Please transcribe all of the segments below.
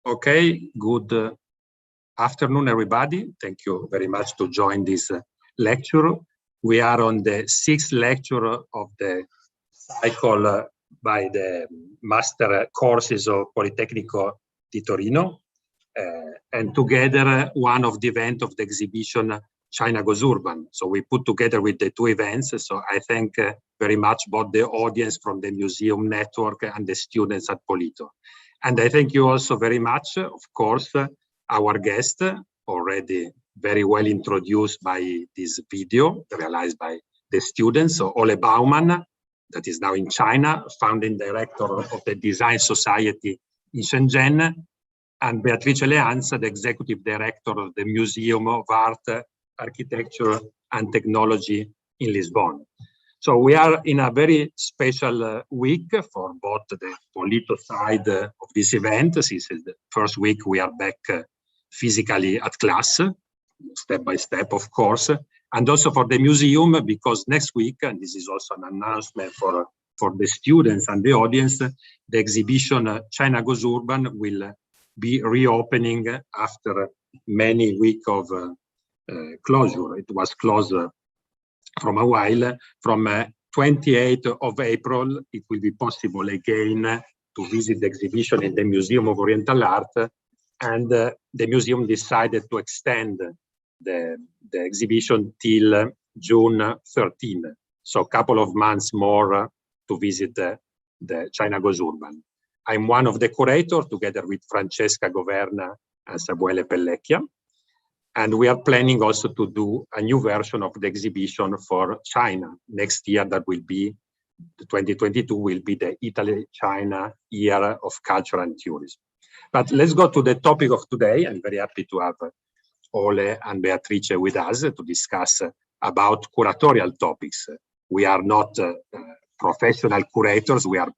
Okay, good afternoon, everybody. Thank you very much to join this lecture. We are on the 6th lecture of the cycle by the master courses of Politecnico di Torino. And together, one of the events of the exhibition, China Goes Urban. So we put together with the two events. So I thank very much both the audience from the museum network and the students at Polito. And I thank you also very much, of course, our guest, already very well introduced by this video realized by the students. So Ole Bouman, that is now in China, founding director of the Design Society in Shenzhen, and Beatrice Leanza, the executive director of the Museum of Art, Architecture and Technology in Lisbon. So we are in a very special week for both the Polito side of this event. Since the first week we are back physically at class, step by step, of course, and also for the museum, because next week, and this is also an announcement for the students and the audience, the exhibition China Goes Urban will be reopening after many weeks of closure. It was closed from a while. From 28th of April, it will be possible again to visit the exhibition in the Museum of Oriental Art, and the museum decided to extend the exhibition till June 13. So a couple of months more to visit the China Goes Urban. I'm one of the curators together with Francesca Governa and Samuele Pellecchia. And we are planning also to do a new version of the exhibition for China. Next year, that will be, 2022 will be the Italy-China Year of Culture and Tourism. But let's go to the topic of today. I'm very happy to have Ole and Beatrice with us to discuss about curatorial topics. We are not professional curators. We are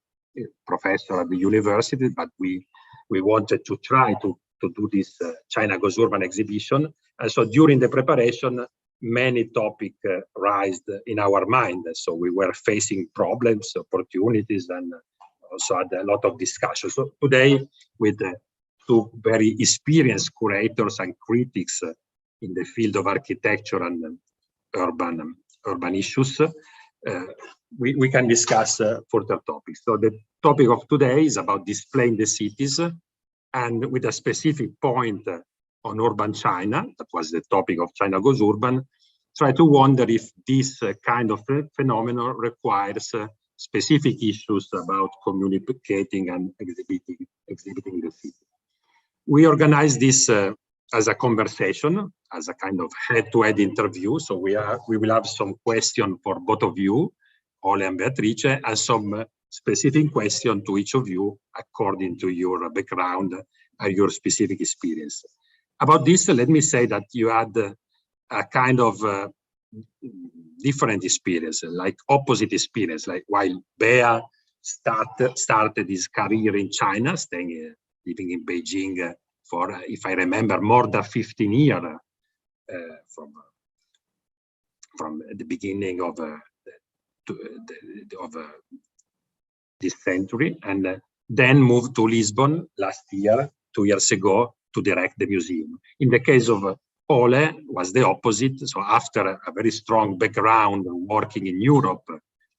professors at the university, but we wanted to try to do this China Goes Urban exhibition. And so during the preparation, many topics raised in our mind. So we were facing problems, opportunities, and also had a lot of discussion. So today, with two very experienced curators and critics in the field of architecture and urban issues, we can discuss further topics. So the topic of today is about displaying the cities, and with a specific point on urban China, that was the topic of China Goes Urban, try to wonder if this kind of phenomenon requires specific issues about communicating and exhibiting the city. We organized this as a conversation, as a kind of head-to-head interview. So we will have some questions for both of you, Ole and Beatrice, and some specific question to each of you according to your background and your specific experience. About this, let me say that you had a kind of different experience, like opposite experience, like while Bea started his career in China, living in Beijing for, if I remember, more than 15 years from the beginning of this century, and then moved to Lisbon last year, 2 years ago, to direct the museum. In the case of Ole, was the opposite. So after a very strong background working in Europe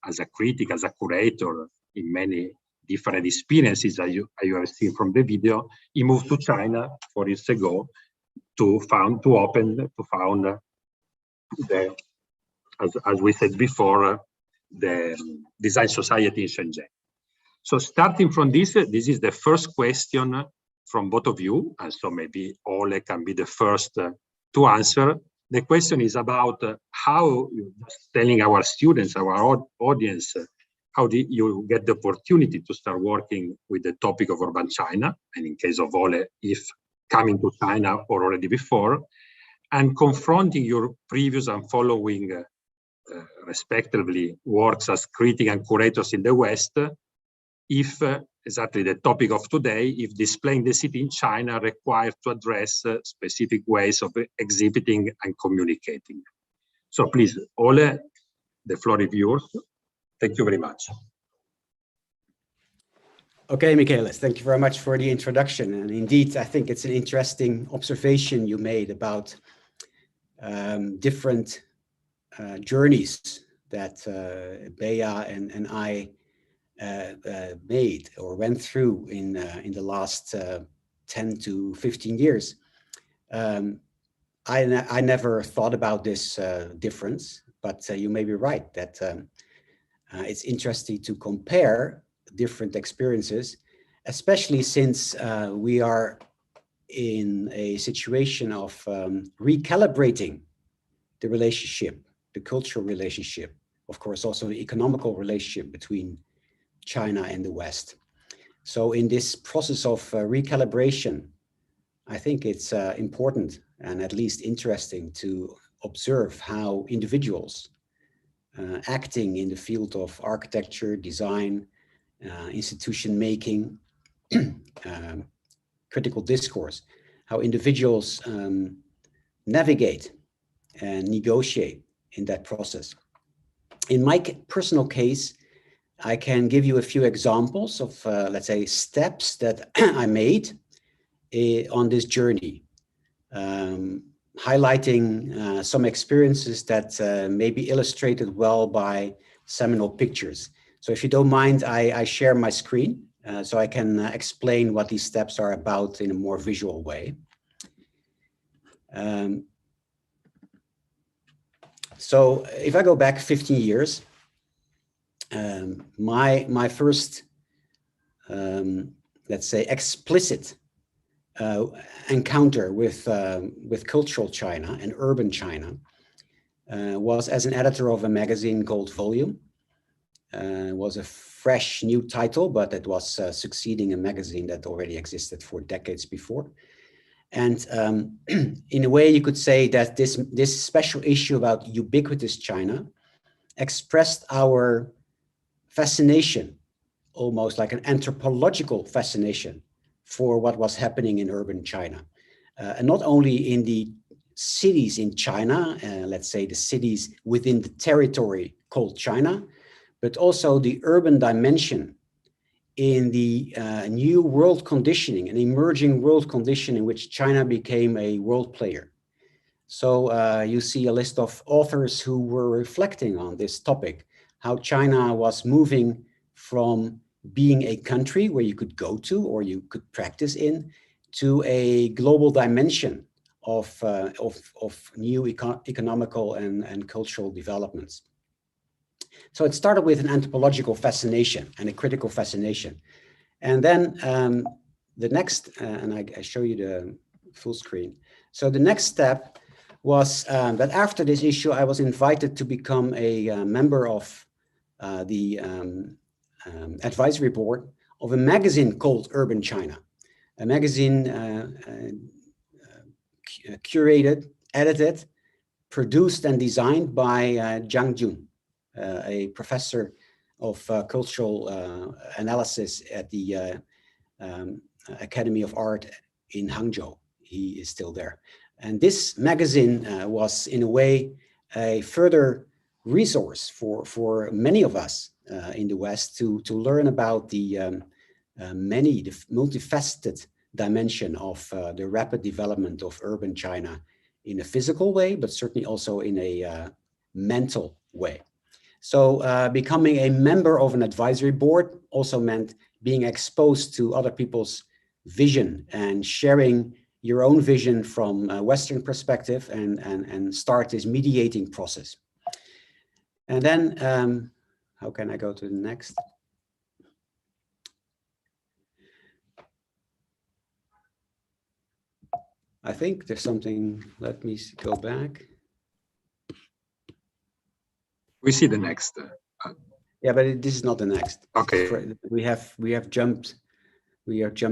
as a critic, as a curator, in many different experiences that you have seen from the video, he moved to China 4 years ago to found the, as we said before, the Design Society in Shenzhen. So starting from this is the first question from both of you, and so maybe Ole can be the first to answer. The question is about how, telling our students, our audience, how did you get the opportunity to start working with the topic of urban China, and in case of Ole, if coming to China or already before, and confronting your previous and following respectively works as critic and curators in the West, if exactly the topic of today, if displaying the city in China requires to address specific ways of exhibiting and communicating. So please, Ole, the floor is yours. Thank you very much. Okay, Michele, thank you very much for the introduction. And indeed, I think it's an interesting observation you made about different journeys that Bea and I made or went through in the last 10 to 15 years. I never thought about this difference, but you may be right that it's interesting to compare different experiences, especially since we are in a situation of recalibrating the relationship, the cultural relationship, of course, also the economical relationship between China and the West. So in this process of recalibration, I think it's important and at least interesting to observe how individuals acting in the field of architecture, design, institution making, critical discourse, how individuals navigate and negotiate in that process. In my personal case, I can give you a few examples of, let's say, steps that I made on this journey, highlighting some experiences that may be illustrated well by seminal pictures. So if you don't mind, I share my screen so I can explain what these steps are about in a more visual way. So if I go back 15 years, my first, let's say, explicit encounter with cultural China and urban China was as an editor of a magazine called Volume. It was a fresh new title, but it was succeeding a magazine that already existed for decades before. And in a way, you could say that this special issue about ubiquitous China expressed our fascination, almost like an anthropological fascination for what was happening in urban China. And not only in the cities in China, let's say the cities within the territory called China, but also the urban dimension in the new world conditioning, an emerging world condition in which China became a world player. So you see a list of authors who were reflecting on this topic, how China was moving from being a country where you could go to or you could practice in to a global dimension of new economical and cultural developments. So it started with an anthropological fascination and a critical fascination. And then the next, and I show you the full screen. So the next step was that after this issue, I was invited to become a member of the advisory board of a magazine called Urban China, a magazine curated, edited, produced and designed by Zhang Jun, a professor of cultural analysis at the Academy of Art in Hangzhou. He is still there. And this magazine was in a way a further resource for many of us in the West to learn about the multifaceted dimension of the rapid development of urban China in a physical way, but certainly also in a mental way. So becoming a member of an advisory board also meant being exposed to other people's vision and sharing your own vision from a Western perspective and start this mediating process. And then, how can I go to the next? I think there's something, let me go back. We see the next. Yeah, but this is not the next. Okay. We have jumped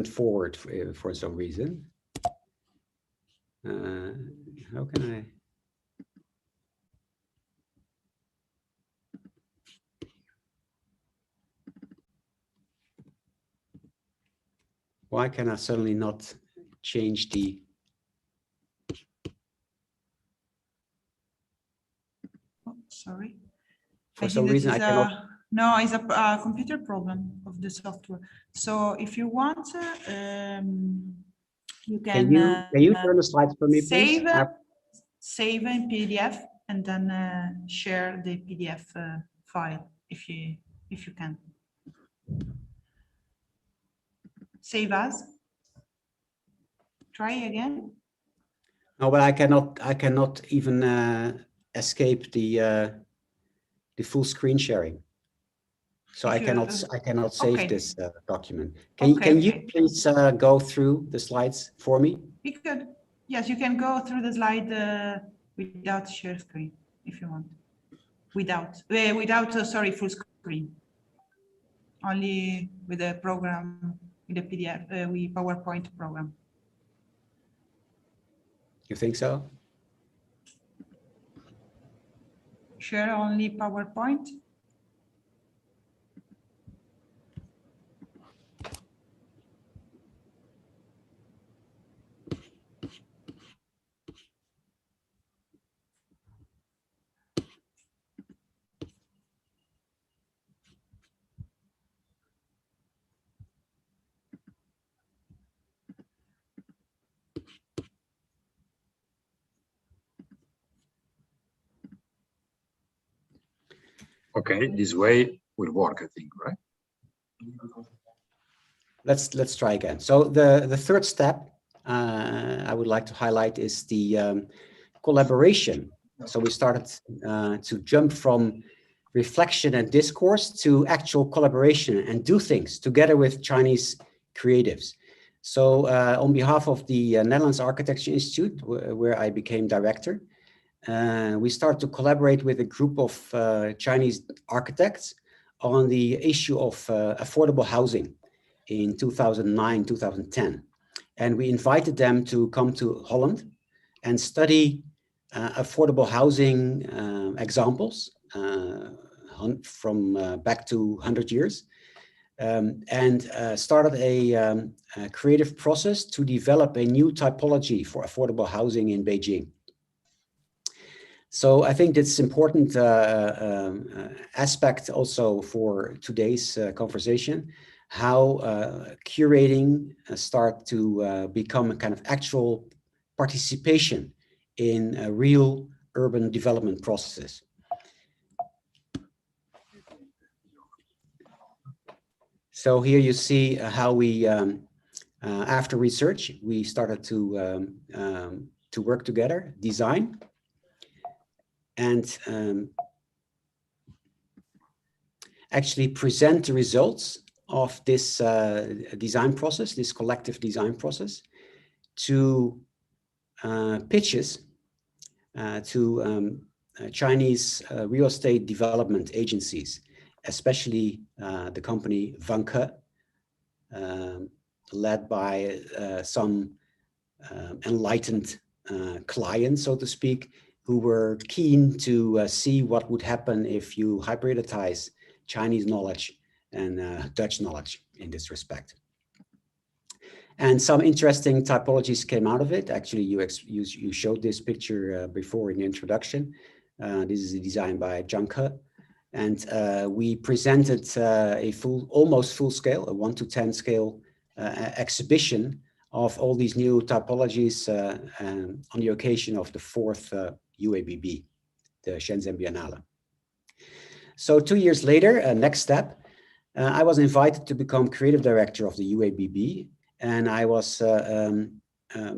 forward for some reason. How can I? Why can I suddenly not change the? Oh, sorry. For some reason, I cannot. No, it's a computer problem of the software. So if you want, you Can you turn the slides for me, please? Save in PDF and then share the PDF file if you can. Save as. Try again. No, but I cannot even escape the full screen sharing. So I cannot save okay. this document. Can you please go through the slides for me? We could. Yes, you can go through the slide without share screen if you want. Without sorry, full screen. Only with the program, with the PDF, with PowerPoint program. You think so? Share only PowerPoint. Okay, this way will work, I think, right? Let's try again. So the third step I would like to highlight is the collaboration. So we started to jump from reflection and discourse to actual collaboration and do things together with Chinese creatives. So on behalf of the Netherlands Architecture Institute, where I became director, we started to collaborate with a group of Chinese architects on the issue of affordable housing in 2009, 2010. And we invited them to come to Holland and study affordable housing examples from back to 100 years. And started a creative process to develop a new typology for affordable housing in Beijing. So I think that's important aspect also for today's conversation, how curating start to become a kind of actual participation in real urban development processes. So here you see how we, after research, we started to work together, design, and actually present the results of this design process, this collective design process, to pitches to Chinese real estate development agencies, especially the company Vanke, led by some enlightened clients, so to speak, who were keen to see what would happen if you hybridize Chinese knowledge and Dutch knowledge in this respect. And some interesting typologies came out of it. Actually, you showed this picture before in the introduction. This is a design by Zhang. And we presented a almost full scale, a 1:10 scale exhibition of all these new typologies on the occasion of the 4th UABB, the Shenzhen Biennale. So 2 years later, next step, I was invited to become creative director of the UABB, and I was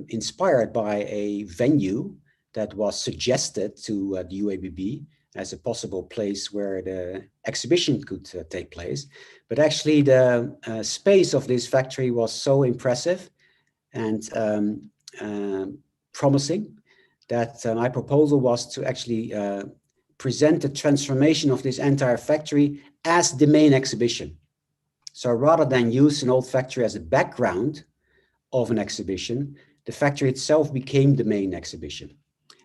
inspired by a venue that was suggested to the UABB as a possible place where the exhibition could take place. But actually the space of this factory was so impressive and promising that my proposal was to actually present the transformation of this entire factory as the main exhibition. So rather than use an old factory as a background of an exhibition, the factory itself became the main exhibition.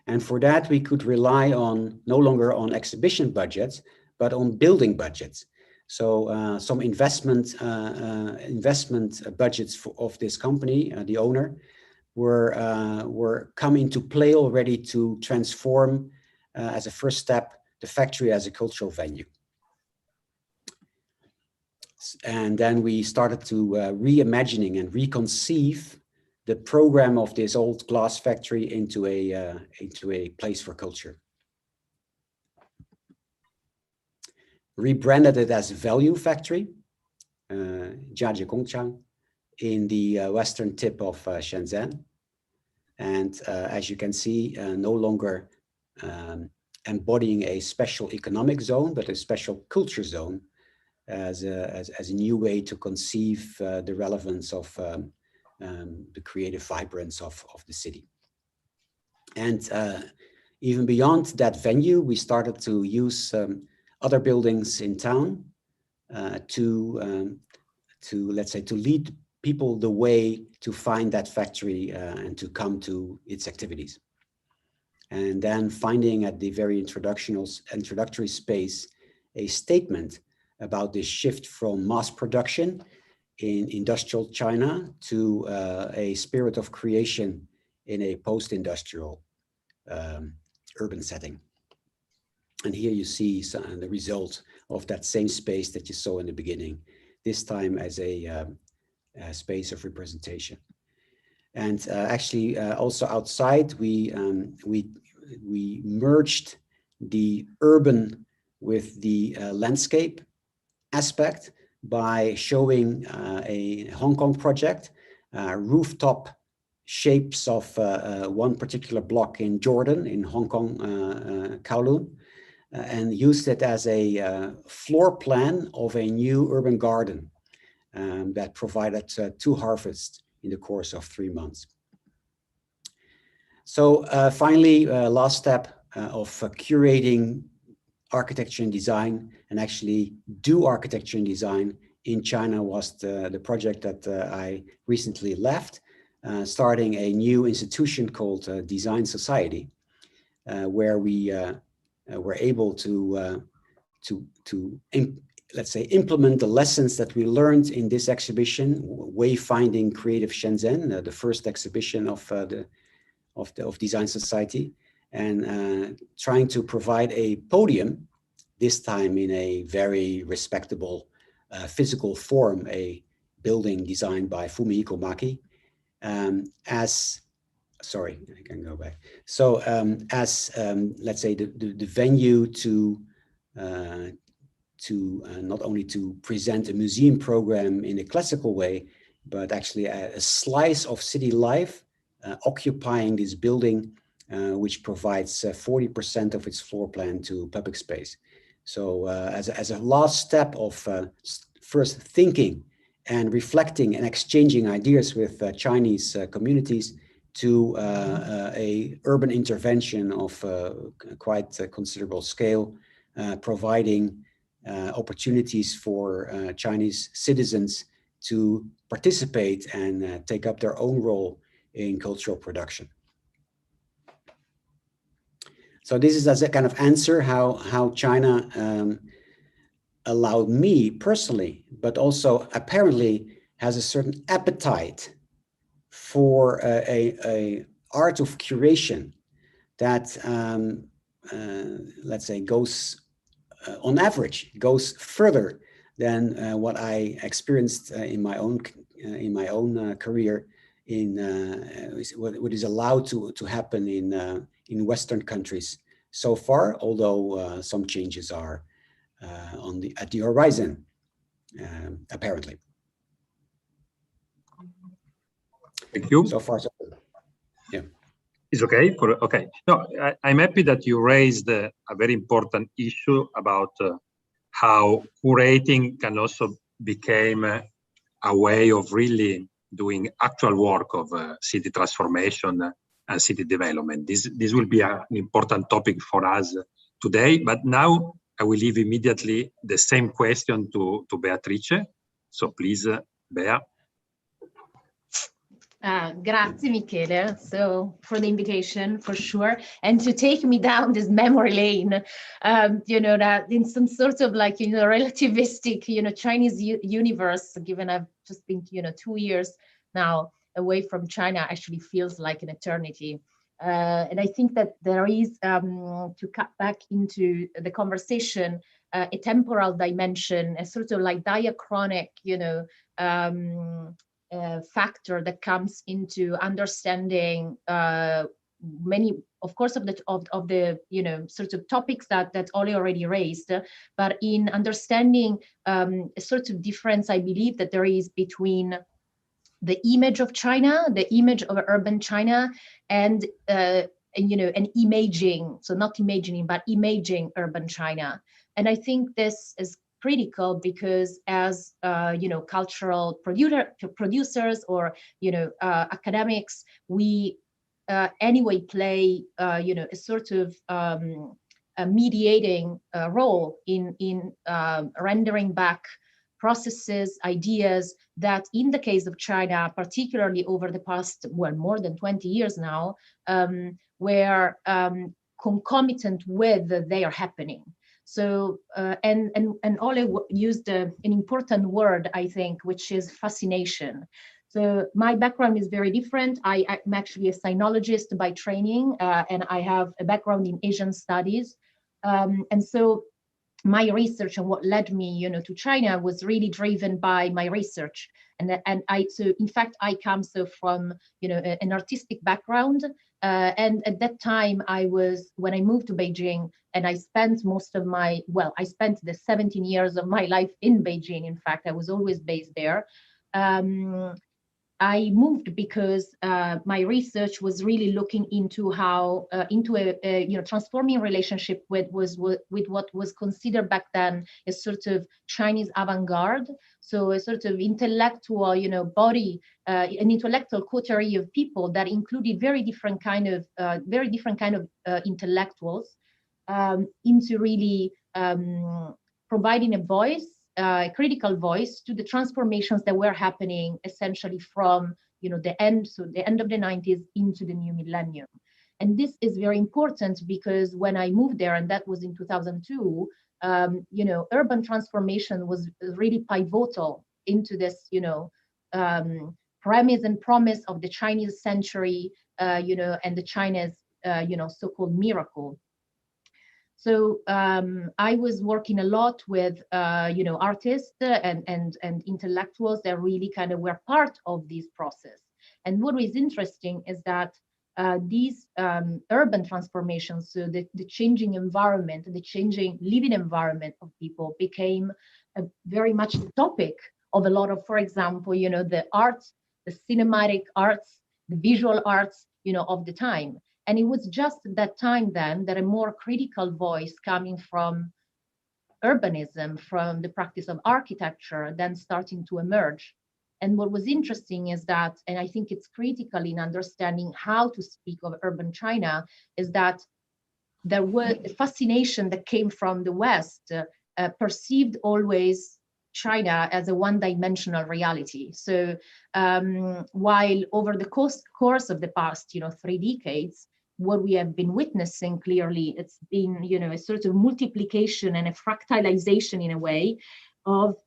And for that, we could rely on no longer on exhibition budgets, but on building budgets. So some investment budgets of this company, the owner, were coming to play already to transform as a first step the factory as a cultural venue. And then we started to reimagining and reconceive the program of this old glass factory into a place for culture. Rebranded it as Value Factory, Jiajie Gongchang, in the western tip of Shenzhen. And as you can see, no longer embodying a special economic zone, but a special culture zone as a new way to conceive the relevance of the creative vibrance of the city. And even beyond that venue, we started to use other buildings in town to let's say, to lead people the way to find that factory and to come to its activities. And then finding at the very introductory space a statement about this shift from mass production in industrial China to a spirit of creation in a post-industrial urban setting. And here you see the result of that same space that you saw in the beginning, this time as a space of representation. And actually also outside, we merged the urban with the landscape aspect by showing a Hong Kong project, rooftop shapes of one particular block in Jordan, in Hong Kong, Kowloon, and used it as a floor plan of a new urban garden that provided 2 harvests in the course of 3 months. So finally, last step of curating architecture and design, and actually do architecture and design in China, was the project that I recently left, starting a new institution called Design Society, where we were able to let's say, implement the lessons that we learned in this exhibition, Wayfinding Creative Shenzhen, the first exhibition of Design Society, and trying to provide a podium, this time in a very respectable physical form, a building designed by Fumihiko Maki, sorry, I can go back. So as let's say, the venue to not only to present a museum program in a classical way, but actually a slice of city life occupying this building, which provides 40% of its floor plan to public space. So as a last step of first thinking and reflecting and exchanging ideas with Chinese communities, to a urban intervention of quite considerable scale, providing opportunities for Chinese citizens to participate and take up their own role in cultural production. So this is as a kind of answer how China allowed me personally, but also apparently has a certain appetite for a art of curation that let's say goes on average goes further than what I experienced in my own career in what is allowed to happen in Western countries so far, although some changes are at the horizon, apparently. Thank you. So far, so good. Yeah. It's okay. Okay. No, I'm happy that you raised a very important issue about how curating can also become a way of really doing actual work of city transformation and city development. This will be an important topic for us today. But now I will leave immediately the same question to Beatrice. So please, Bea. Grazie, Michele. So for the invitation, for sure, and to take me down this memory lane, you know, that in some sort of like, you know, relativistic, you know, Chinese universe, given I've just been, you know, 2 years now away from China, actually feels like an eternity. And I think that there is, to cut back into the conversation, a temporal dimension, a sort of like diachronic, factor that comes into understanding many, of course, of the sort of topics that Ole already raised, but in understanding a sort of difference, I believe, that there is between the image of China, the image of urban China, and an imaging, so not imagining, but imaging urban China. And I think this is critical because as cultural producers or academics, we anyway play a sort of a mediating role in rendering back processes, ideas that in the case of China, particularly over the past, well, more than 20 years now, were concomitant with their happening. So, and Ole used an important word, I think, which is fascination. So my background is very different. I'm actually a sinologist by training, and I have a background in Asian studies. And so my research and what led me, to China was really driven by my research. So in fact, I come from, an artistic background. And at that time when I moved to Beijing, and I spent I spent the 17 years of my life in Beijing. In fact, I was always based there. I moved because my research was really looking into how into a transforming relationship with what was considered back then a sort of Chinese avant-garde, so a sort of intellectual body, an intellectual coterie of people that included very different kind of intellectuals, into really providing a voice. Critical voice to the transformations that were happening essentially from the end of the 90s into the new millennium. And this is very important because when I moved there, and that was in 2002, urban transformation was really pivotal into this premise and promise of the Chinese century, and the China's so-called miracle. So I was working a lot with artists and intellectuals that really kind of were part of this process. And what is interesting is that these urban transformations, so the changing environment, the changing living environment of people became very much the topic of a lot of, for example, the arts, the cinematic arts, the visual arts, of the time. And it was just at that time then that a more critical voice coming from urbanism, from the practice of architecture, then starting to emerge. And what was interesting is that, and I think it's critical in understanding how to speak of urban China, is that there was a fascination that came from the West, perceived always China as a one-dimensional reality. So while over the course of the past 3 decades, what we have been witnessing clearly, it's been a sort of multiplication and a fractalization in a way of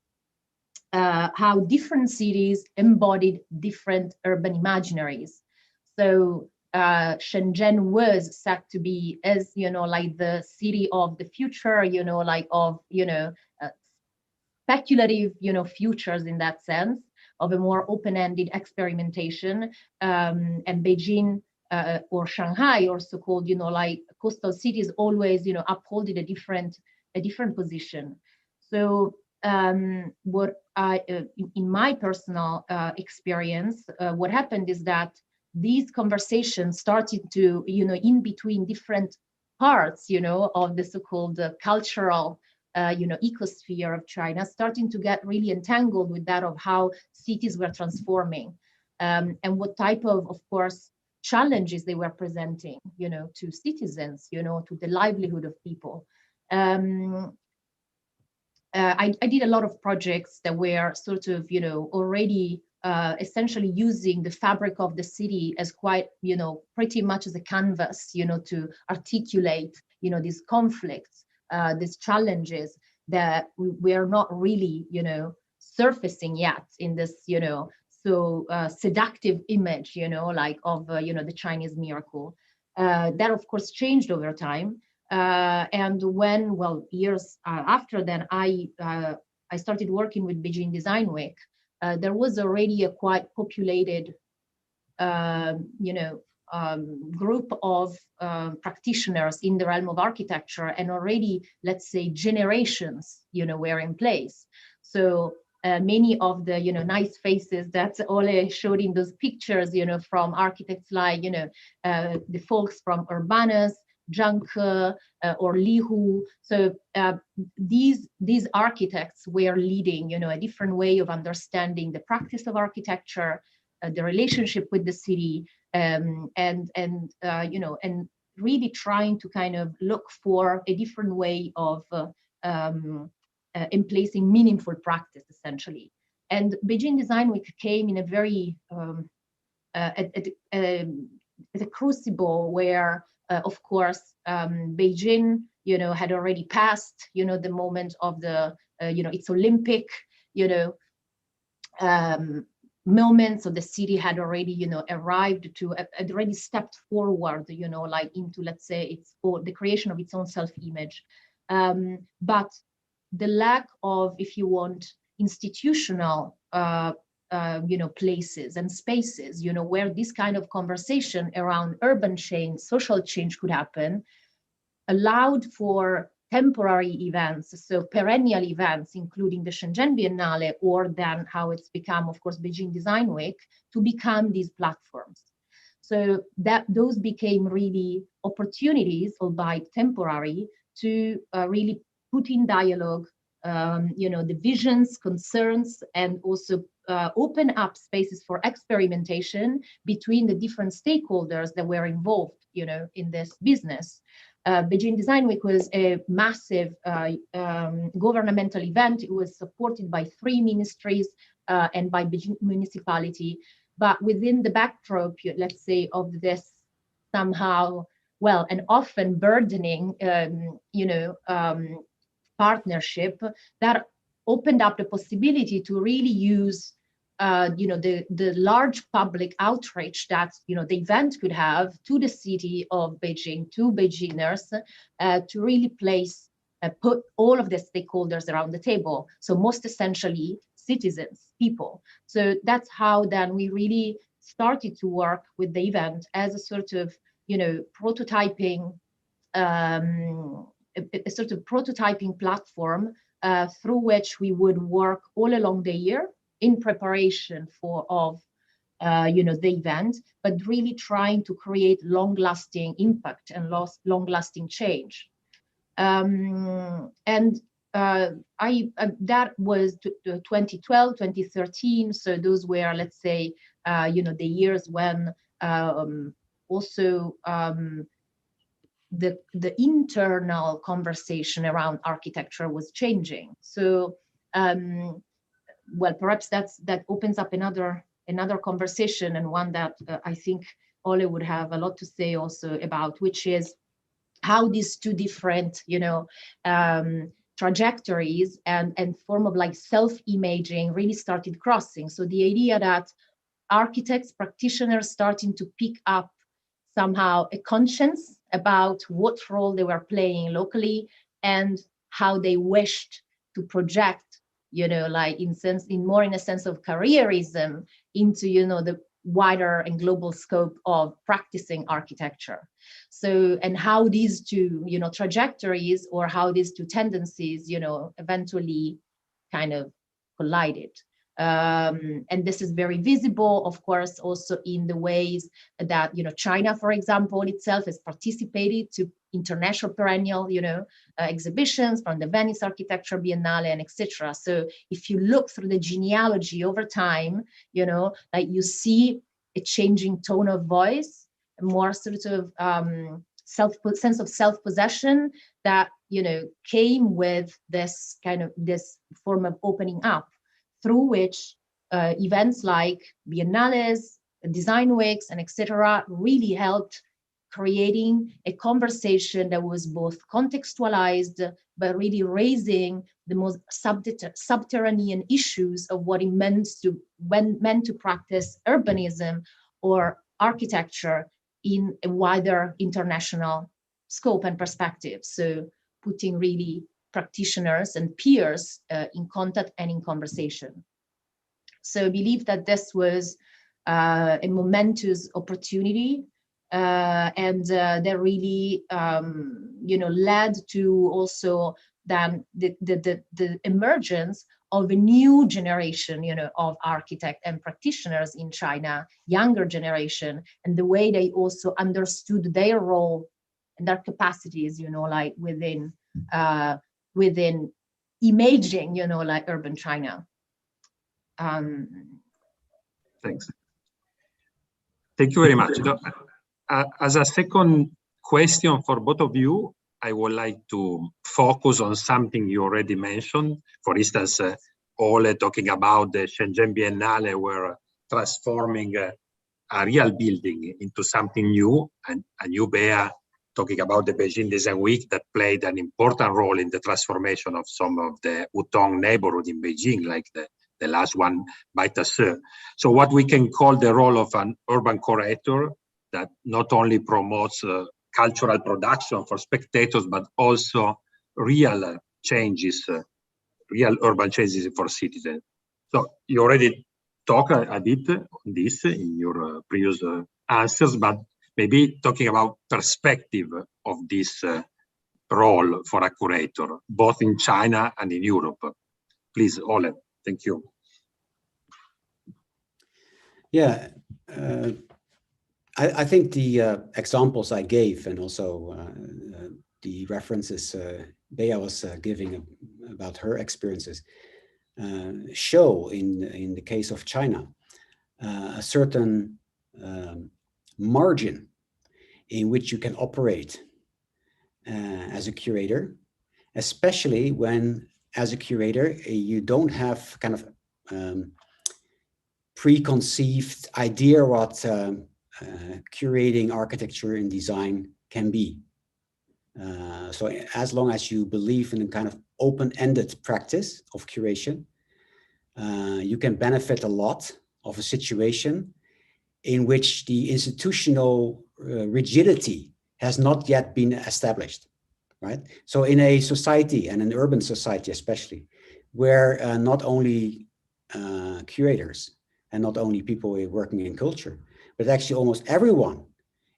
how different cities embodied different urban imaginaries. So Shenzhen was set to be as like the city of the future, like of speculative futures in that sense, of a more open-ended experimentation, and Beijing or Shanghai, also called like coastal cities, always upholding a different position. So what I in my personal experience, what happened is that these conversations started to in between different parts of the so-called cultural ecosphere of China, starting to get really entangled with that of how cities were transforming, and what type of course challenges they were presenting to citizens, to the livelihood of people. I did a lot of projects that were sort of already essentially using the fabric of the city as quite pretty much as a canvas to articulate these conflicts, these challenges that we are not really surfacing yet in this so seductive image like of the Chinese miracle. That of course changed over time. And when, well, years after then, I started working with Beijing Design Week. There was already a quite populated, group of practitioners in the realm of architecture, and already, let's say, generations, were in place. So many of the, nice faces that Ole showed in those pictures, from architects like, the folks from Urbanus, Zhangke, or Li Hu. So these architects were leading, a different way of understanding the practice of architecture, the relationship with the city, and really trying to kind of look for a different way of emplacing meaningful practice, essentially. And Beijing Design Week came in a very at a crucible where, of course, Beijing, had already passed, the moment of the, its Olympic, moment. So the city had already, arrived to, had already stepped forward, like into, let's say, the creation of its own self-image. But the lack of, if you want, institutional, places and spaces, where this kind of conversation around urban change, social change could happen, allowed for temporary events, so perennial events, including the Shenzhen Biennale, or then how it's become, of course, Beijing Design Week, to become these platforms. So that those became really opportunities, albeit temporary, to really put in dialogue, the visions, concerns, and also open up spaces for experimentation between the different stakeholders that were involved, in this business. Beijing Design Week was a massive governmental event. It was supported by 3 ministries and by Beijing municipality. But within the backdrop, let's say, of this somehow, well, and often burdening, partnership, that opened up the possibility to really use the large public outreach that the event could have to the city of Beijing, to Beijingers, to really put all of the stakeholders around the table. So most essentially, citizens, people. So that's how then we really started to work with the event as a sort of prototyping, a sort of prototyping platform through which we would work all along the year in preparation of the event, but really trying to create long-lasting impact and long-lasting change. That was 2012, 2013. So those were, let's say, the years when also the internal conversation around architecture was changing. So, well, perhaps that opens up another conversation, and one that I think Ole would have a lot to say also about, which is how these two different, trajectories and form of like self-imaging really started crossing. So the idea that architects, practitioners starting to pick up somehow a conscience about what role they were playing locally and how they wished to project, like in a sense of careerism into, the wider and global scope of practicing architecture. So, and how these two, trajectories, or how these two tendencies, eventually kind of collided. And this is very visible, of course, also in the ways that, China, for example, itself has participated to international perennial, exhibitions from the Venice Architecture Biennale and etc. So if you look through the genealogy over time, like you see a changing tone of voice, a more sort of sense of self-possession that, came with this form of opening up, through which events like biennales, design weeks, and etc. really helped creating a conversation that was both contextualized, but really raising the most subterranean issues of what it meant to practice urbanism or architecture in a wider international scope and perspective. So putting really practitioners and peers in contact and in conversation. So I believe that this was a momentous opportunity, and that really, led to also then the emergence of a new generation, of architects and practitioners in China, younger generation, and the way they also understood their role and their capacities, like within imaging, like urban China. Thanks. Thank you very much. As a second question for both of you, I would like to focus on something you already mentioned. For instance, Ole talking about the Shenzhen Biennale, where transforming a real building into something new, and you, Bea, talking about the Beijing Design Week that played an important role in the transformation of some of the Hutong neighborhood in Beijing, like the last one by Tasse. So what we can call the role of an urban curator that not only promotes cultural production for spectators, but also real changes, real urban changes for citizens. So you already talked a bit on this in your previous answers, but maybe talking about perspective of this role for a curator, both in China and in Europe. Please, Ole, thank you. Yeah, I think the examples I gave, and also the references Bea was giving about her experiences, show in the case of China a certain margin in which you can operate as a curator, especially when, as a curator, you don't have kind of preconceived idea what curating architecture and design can be. So as long as you believe in a kind of open-ended practice of curation, you can benefit a lot of a situation in which the institutional rigidity has not yet been established, right? So in a society, and an urban society especially, where not only curators and not only people working in culture, but actually almost everyone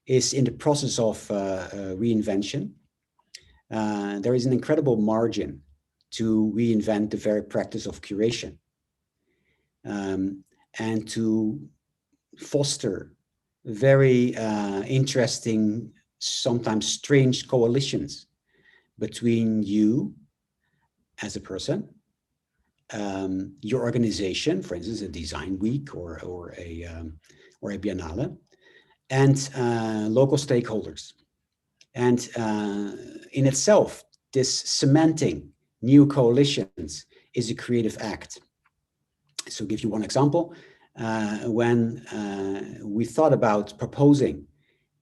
is in the process of reinvention, there is an incredible margin to reinvent the very practice of curation, and to foster very interesting, sometimes strange coalitions between you as a person, your organization, for instance, a design week or a biennale, and local stakeholders. And in itself, this cementing new coalitions is a creative act. So I'll give you one example. When we thought about proposing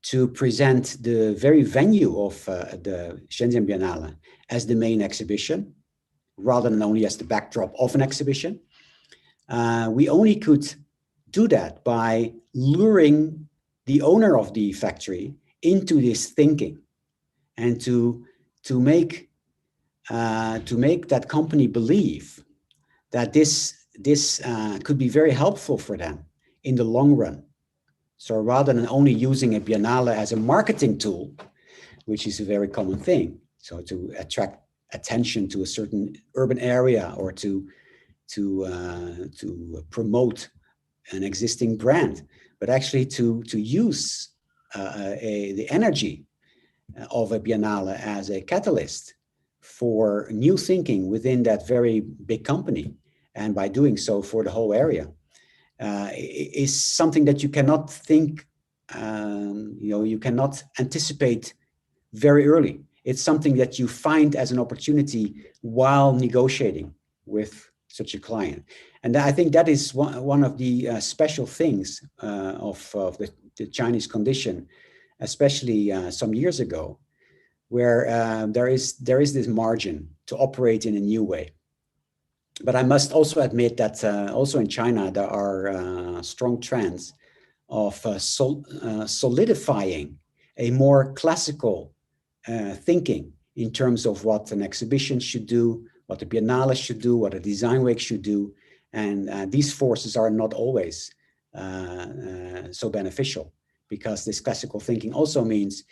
to present the very venue of the Shenzhen Biennale as the main exhibition, rather than only as the backdrop of an exhibition, we only could do that by luring the owner of the factory into this thinking, and to make that company believe that this could be very helpful for them in the long run. So rather than only using a biennale as a marketing tool, which is a very common thing, so to attract attention to a certain urban area or to promote an existing brand, but actually to use the energy of a biennale as a catalyst for new thinking within that very big company, and by doing so for the whole area, is something that you cannot think, you cannot anticipate very early. It's something that you find as an opportunity while negotiating with such a client. And I think that is one of the special things of the Chinese condition, especially some years ago, where there is this margin to operate in a new way. But I must also admit that also in China, there are strong trends of solidifying a more classical thinking in terms of what an exhibition should do, what the Biennale should do, what a design week should do. And these forces are not always so beneficial, because this classical thinking also means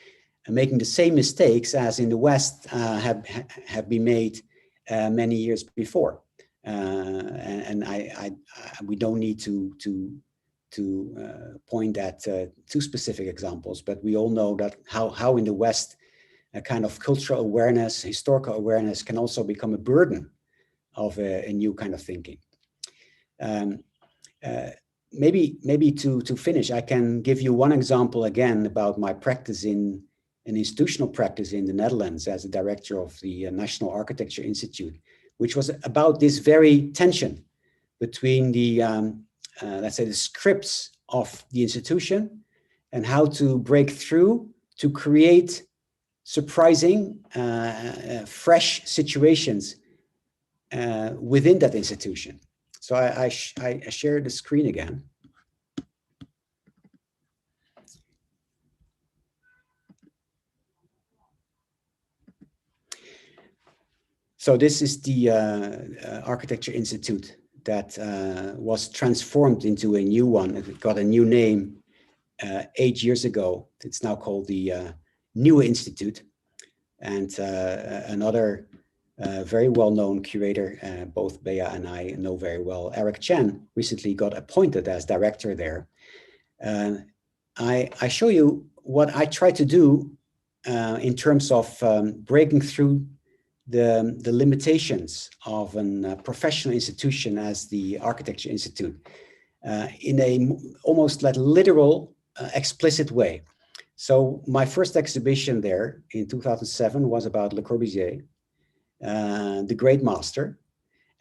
making the same mistakes as in the West have been made many years before. And we don't need to point at two specific examples, but we all know that how in the West a kind of cultural awareness, historical awareness can also become a burden of a new kind of thinking. Maybe to finish, I can give you one example again about my practice in an institutional practice in the Netherlands as a director of the National Architecture Institute, which was about this very tension between the, let's say, the scripts of the institution and how to break through to create surprising, fresh situations within that institution. So I share the screen again. So this is the Architecture Institute that was transformed into a new one. It got a new name 8 years ago. It's now called the Nieuwe Institute. And another very well-known curator, both Bea and I know very well, Eric Chen, recently got appointed as director there. I show you what I try to do in terms of breaking through the limitations of a professional institution as the Architecture Institute in a almost like literal, explicit way. So my first exhibition there in 2007 was about Le Corbusier, the great master.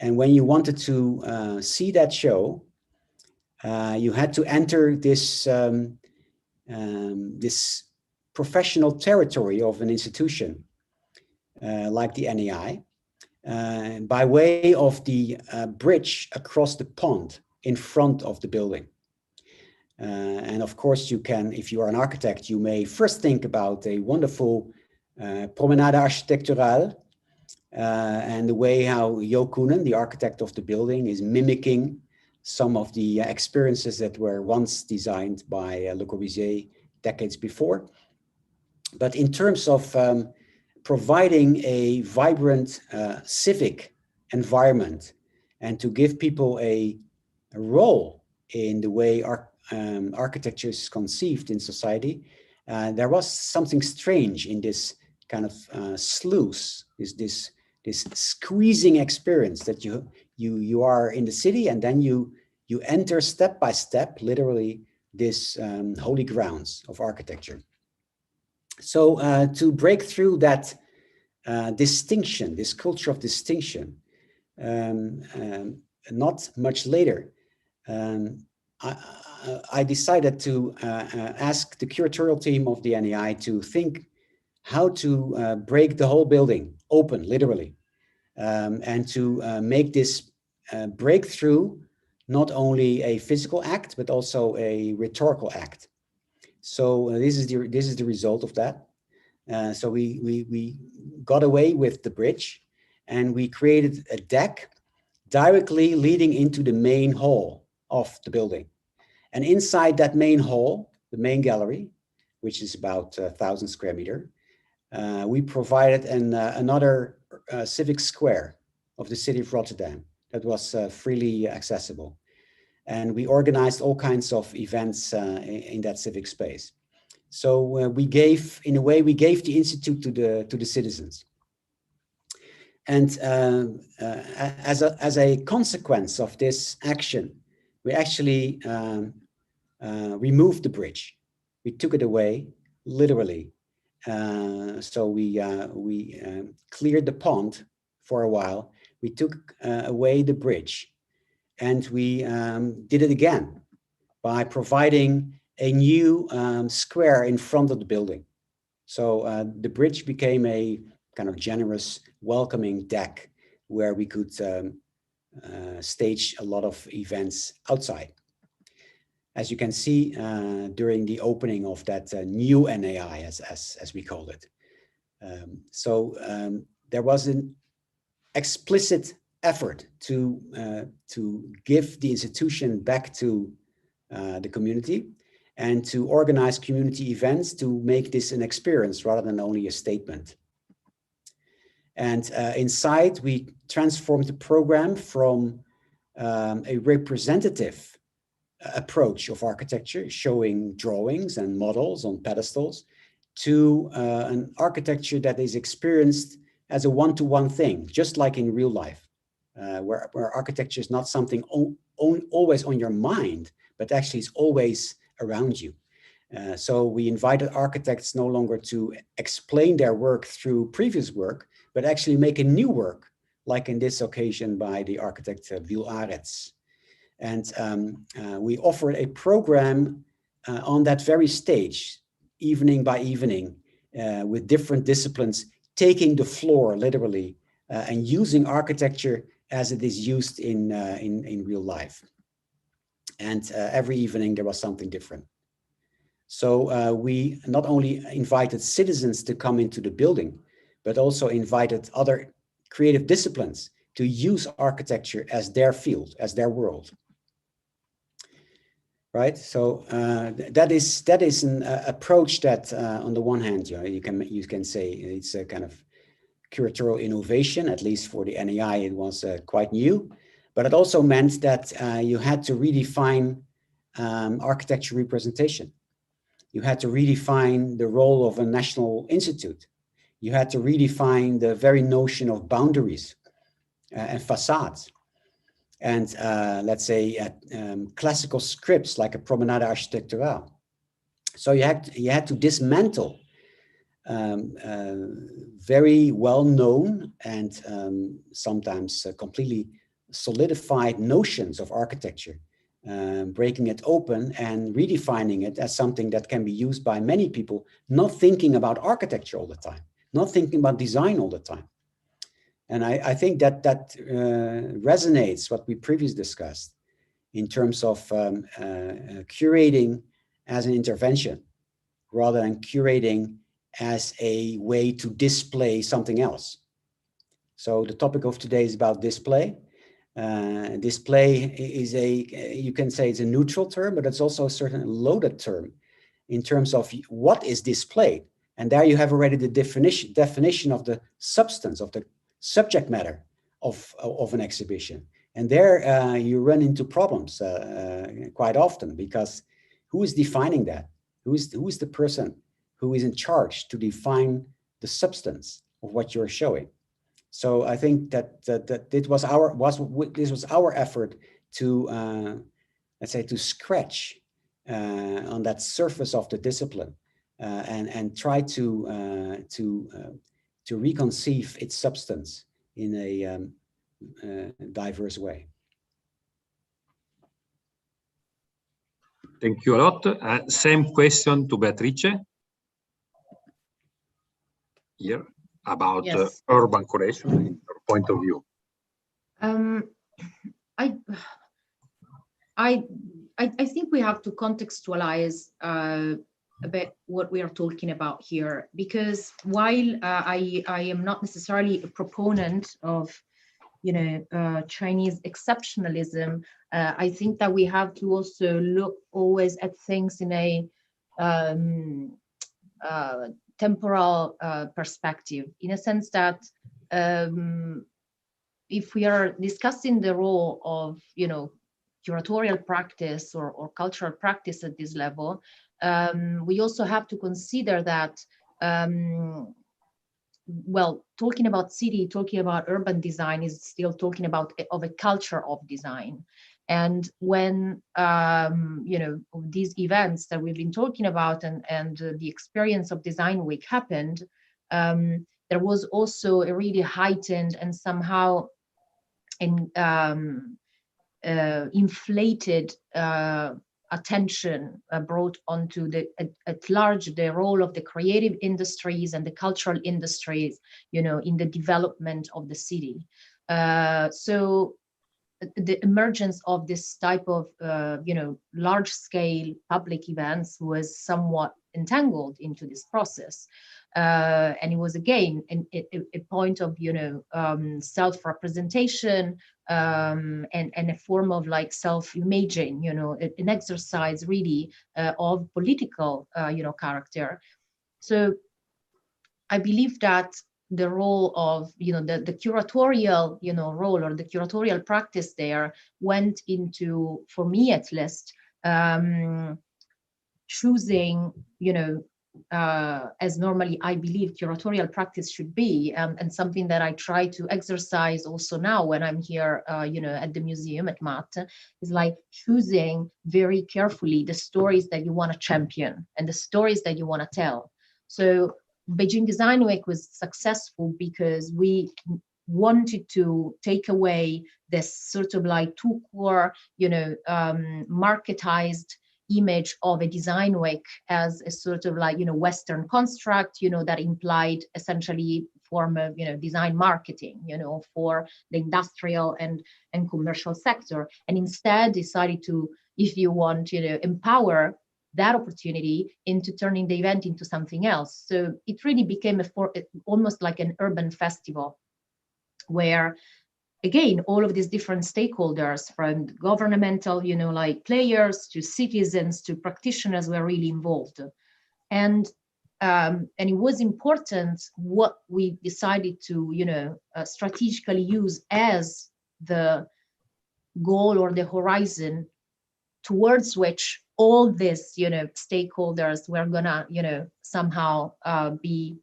And when you wanted to see that show, you had to enter this, this professional territory of an institution like the NEI, by way of the bridge across the pond in front of the building. And of course, you can, if you are an architect, you may first think about a wonderful promenade architecturale and the way how Jo Koenen, the architect of the building, is mimicking some of the experiences that were once designed by Le Corbusier decades before. But in terms of providing a vibrant civic environment and to give people a role in the way architecture is conceived in society, there was something strange in this kind of sluice, this squeezing experience that you are in the city, and then you enter step by step, literally, this holy grounds of architecture. So to break through that distinction, this culture of distinction, not much later, I decided to ask the curatorial team of the NEI to think how to break the whole building open, literally, and to make this breakthrough not only a physical act, but also a rhetorical act. So this is the result of that. So we got away with the bridge, and we created a deck directly leading into the main hall of the building. And inside that main hall, the main gallery, which is about 1,000 square meters, we provided another civic square of the city of Rotterdam that was freely accessible. And we organized all kinds of events in that civic space. So we gave, in a way, we gave the Institute to the citizens. And as a consequence of this action, we actually removed the bridge. We took it away, literally. So we cleared the pond for a while. We took away the bridge, and we did it again by providing a new square in front of the building. So the bridge became a kind of generous, welcoming deck where we could stage a lot of events outside. As you can see during the opening of that new NAI, as we called it. There was an explicit effort to give the institution back to the community and to organize community events to make this an experience rather than only a statement. And inside, we transformed the program from a representative approach of architecture, showing drawings and models on pedestals, to an architecture that is experienced as a one-to-one thing, just like in real life, where architecture is not something always on your mind, but actually is always around you. So we invited architects no longer to explain their work through previous work, but actually make a new work, like in this occasion by the architect Wiel Arets. And we offered a program on that very stage, evening by evening, with different disciplines, taking the floor literally, and using architecture as it is used in real life. And every evening there was something different. So we not only invited citizens to come into the building, but also invited other creative disciplines to use architecture as their field, as their world. Right, so that is an approach that, on the one hand, you can say it's a kind of curatorial innovation. At least for the NEI, it was quite new, but it also meant that you had to redefine architecture representation. You had to redefine the role of a national institute. You had to redefine the very notion of boundaries and facades. And let's say classical scripts like a promenade architecturale. So you had to dismantle very well-known and sometimes completely solidified notions of architecture, breaking it open and redefining it as something that can be used by many people, not thinking about architecture all the time, not thinking about design all the time. And I think that resonates what we previously discussed in terms of curating as an intervention rather than curating as a way to display something else. So the topic of today is about display. Display is you can say it's a neutral term, but it's also a certain loaded term in terms of what is displayed. And there you have already the definition of the substance, of the subject matter of an exhibition. And there you run into problems quite often, because who is defining that? Who is the person who is in charge to define the substance of what you're showing? So I think that this was our effort to let's say to scratch on that surface of the discipline and try to reconceive its substance in a diverse way. Thank you a lot. Same question to Beatrice here about Yes. urban curation in your point of view. I think we have to contextualize a bit what we are talking about here, because while I am not necessarily a proponent of Chinese exceptionalism, I think that we have to also look always at things in a temporal perspective, in a sense that if we are discussing the role of curatorial practice or cultural practice at this level, we also have to consider that well, talking about city, talking about urban design is still talking about a culture of design. And when these events that we've been talking about and the experience of Design Week happened, there was also a really heightened and somehow inflated attention brought onto at large the role of the creative industries and the cultural industries, in the development of the city. So the emergence of this type of large-scale public events was somewhat entangled into this process. And it was again a point of, you know, self-representation, and a form of like self-imaging, you know, an exercise really of political, you know, character. So I believe that the role of, you know, the curatorial, you know, role, or the curatorial practice there went into, for me at least, choosing, you know, as normally I believe curatorial practice should be, and something that I try to exercise also now when I'm here, you know, at the museum at MAAT, is like choosing very carefully the stories that you want to champion and the stories that you want to tell. So Beijing Design Week was successful because we wanted to take away this sort of like too core, you know, marketized image of a design week as a sort of like, you know, Western construct, you know, that implied essentially form of, you know, design marketing, you know, for the industrial and commercial sector, and instead decided to, if you want, you know, empower that opportunity into turning the event into something else. So it really became almost like an urban festival, where again, all of these different stakeholders, from governmental, you know, like players to citizens to practitioners, were really involved. And it was important what we decided to, you know, strategically use as the goal or the horizon towards which all these, you know, stakeholders were gonna, you know, somehow be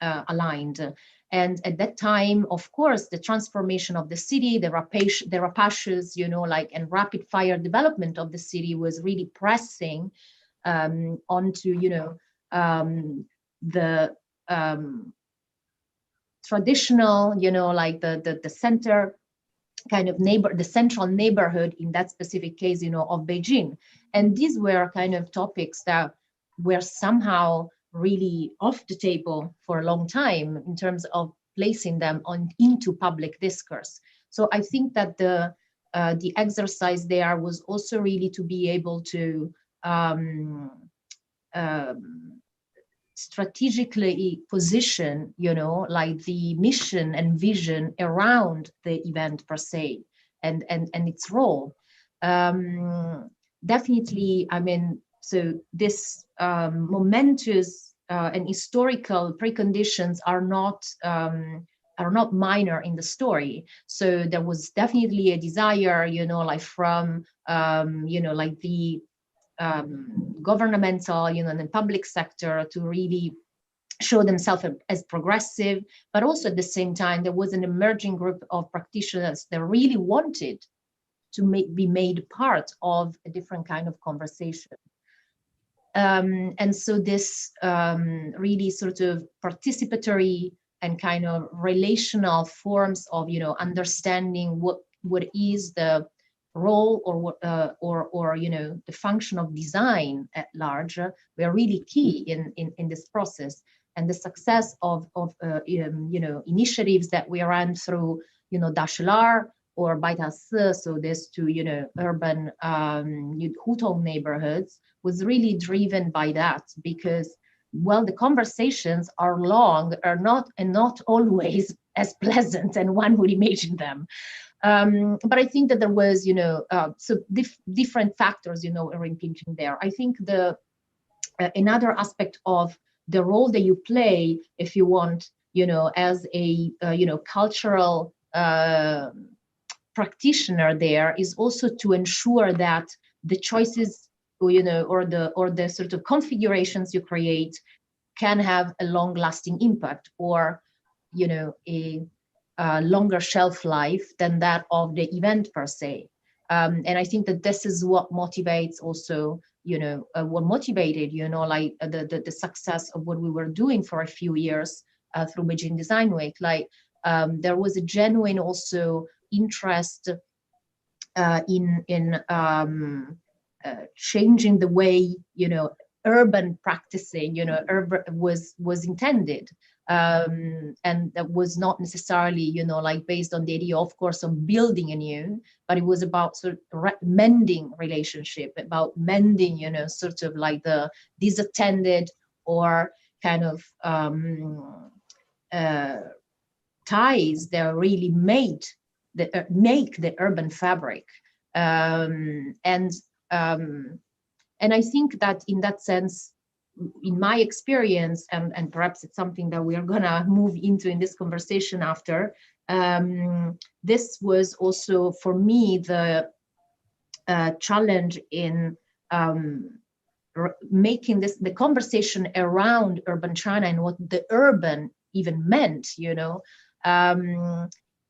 aligned. And at that time, of course, the transformation of the city, the rapacious, you know, like, and rapid fire development of the city was really pressing onto, you know, the traditional, you know, like the center kind of the central neighborhood in that specific case, you know, of Beijing. And these were kind of topics that were somehow really off the table for a long time in terms of placing them into public discourse. So I think that the exercise there was also really to be able to strategically position, you know, like the mission and vision around the event per se, and its role. Definitely, I mean, so this momentous and historical preconditions are not minor in the story. So there was definitely a desire, you know, like from you know, like the governmental, you know, and the public sector to really show themselves as progressive, but also at the same time there was an emerging group of practitioners that really wanted to be made part of a different kind of conversation. And so this really sort of participatory and kind of relational forms of, you know, understanding what is the role or you know, the function of design at large were really key in this process. And the success of you know, initiatives that we ran through, you know, Dashilar or Baitasi, so there's two, you know, urban Hutong neighborhoods, was really driven by that, because, well, the conversations are long, are not always as pleasant and one would imagine them. But I think that there was, you know, so different factors, you know, are impinging there. I think the another aspect of the role that you play, if you want, you know, as a you know, cultural practitioner there, is also to ensure that the choices, you know, or the sort of configurations you create can have a long-lasting impact, or, you know, a longer shelf life than that of the event per se. And I think that this is what motivates also, you know, what motivated, you know, like the success of what we were doing for a few years through Beijing Design Week. Like there was a genuine also interest in changing the way, you know, urban practicing, you know, urban was intended. and that was not necessarily, you know, like based on the idea, of course, of building anew, but it was about sort of mending relationship, about mending, you know, sort of like the disattended or kind of ties that really make the urban fabric. And I think that in that sense, in my experience, and perhaps it's something that we are gonna move into in this conversation after, this was also for me the challenge in making the conversation around urban China and what the urban even meant, you know,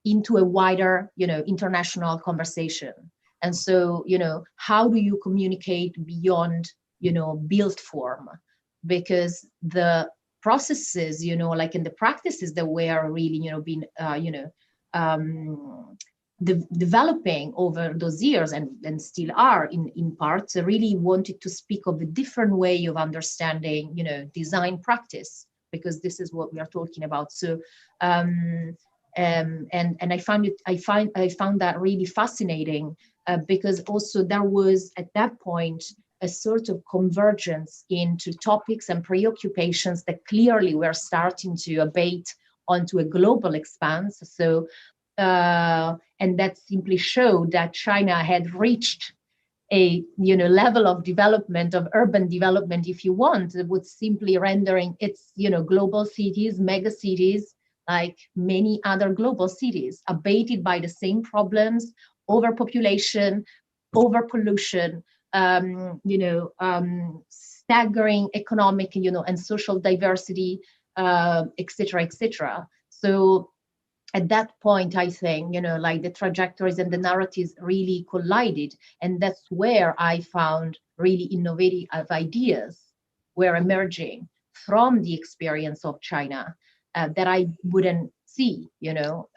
into a wider, you know, international conversation. And so, you know, how do you communicate beyond, you know, built form? Because the processes, you know, like in the practices that were really, you know, being, developing over those years and still are in parts, really wanted to speak of a different way of understanding, you know, design practice, because this is what we are talking about. So, and I found that really fascinating, because also there was at that point a sort of convergence into topics and preoccupations that clearly were starting to abate onto a global expanse. So, and that simply showed that China had reached a, you know, level of development, of urban development, if you want, that was simply rendering its, you know, global cities, mega cities, like many other global cities, abated by the same problems: overpopulation, overpollution, staggering economic, you know, and social diversity, et cetera, et cetera. So at that point, I think, you know, like the trajectories and the narratives really collided. And that's where I found really innovative ideas were emerging from the experience of China that I wouldn't see, you know,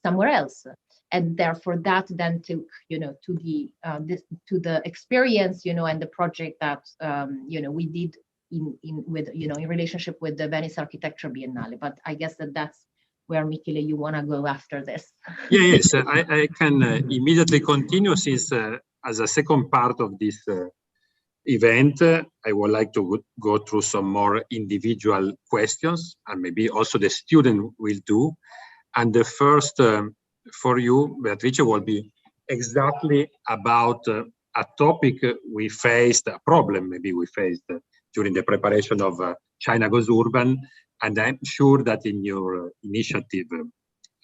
somewhere else. And therefore that then took, you know, to the experience, you know, and the project that, you know, we did in relationship with the Venice Architecture Biennale. But I guess that's where, Michele, you want to go after this. Yeah, yes, I can immediately continue, since as a second part of this event, I would like to go through some more individual questions, and maybe also the student will do. And the first for you, Beatrice, will be exactly about a topic we faced, a problem maybe we faced during the preparation of China Goes Urban. And I'm sure that in your initiative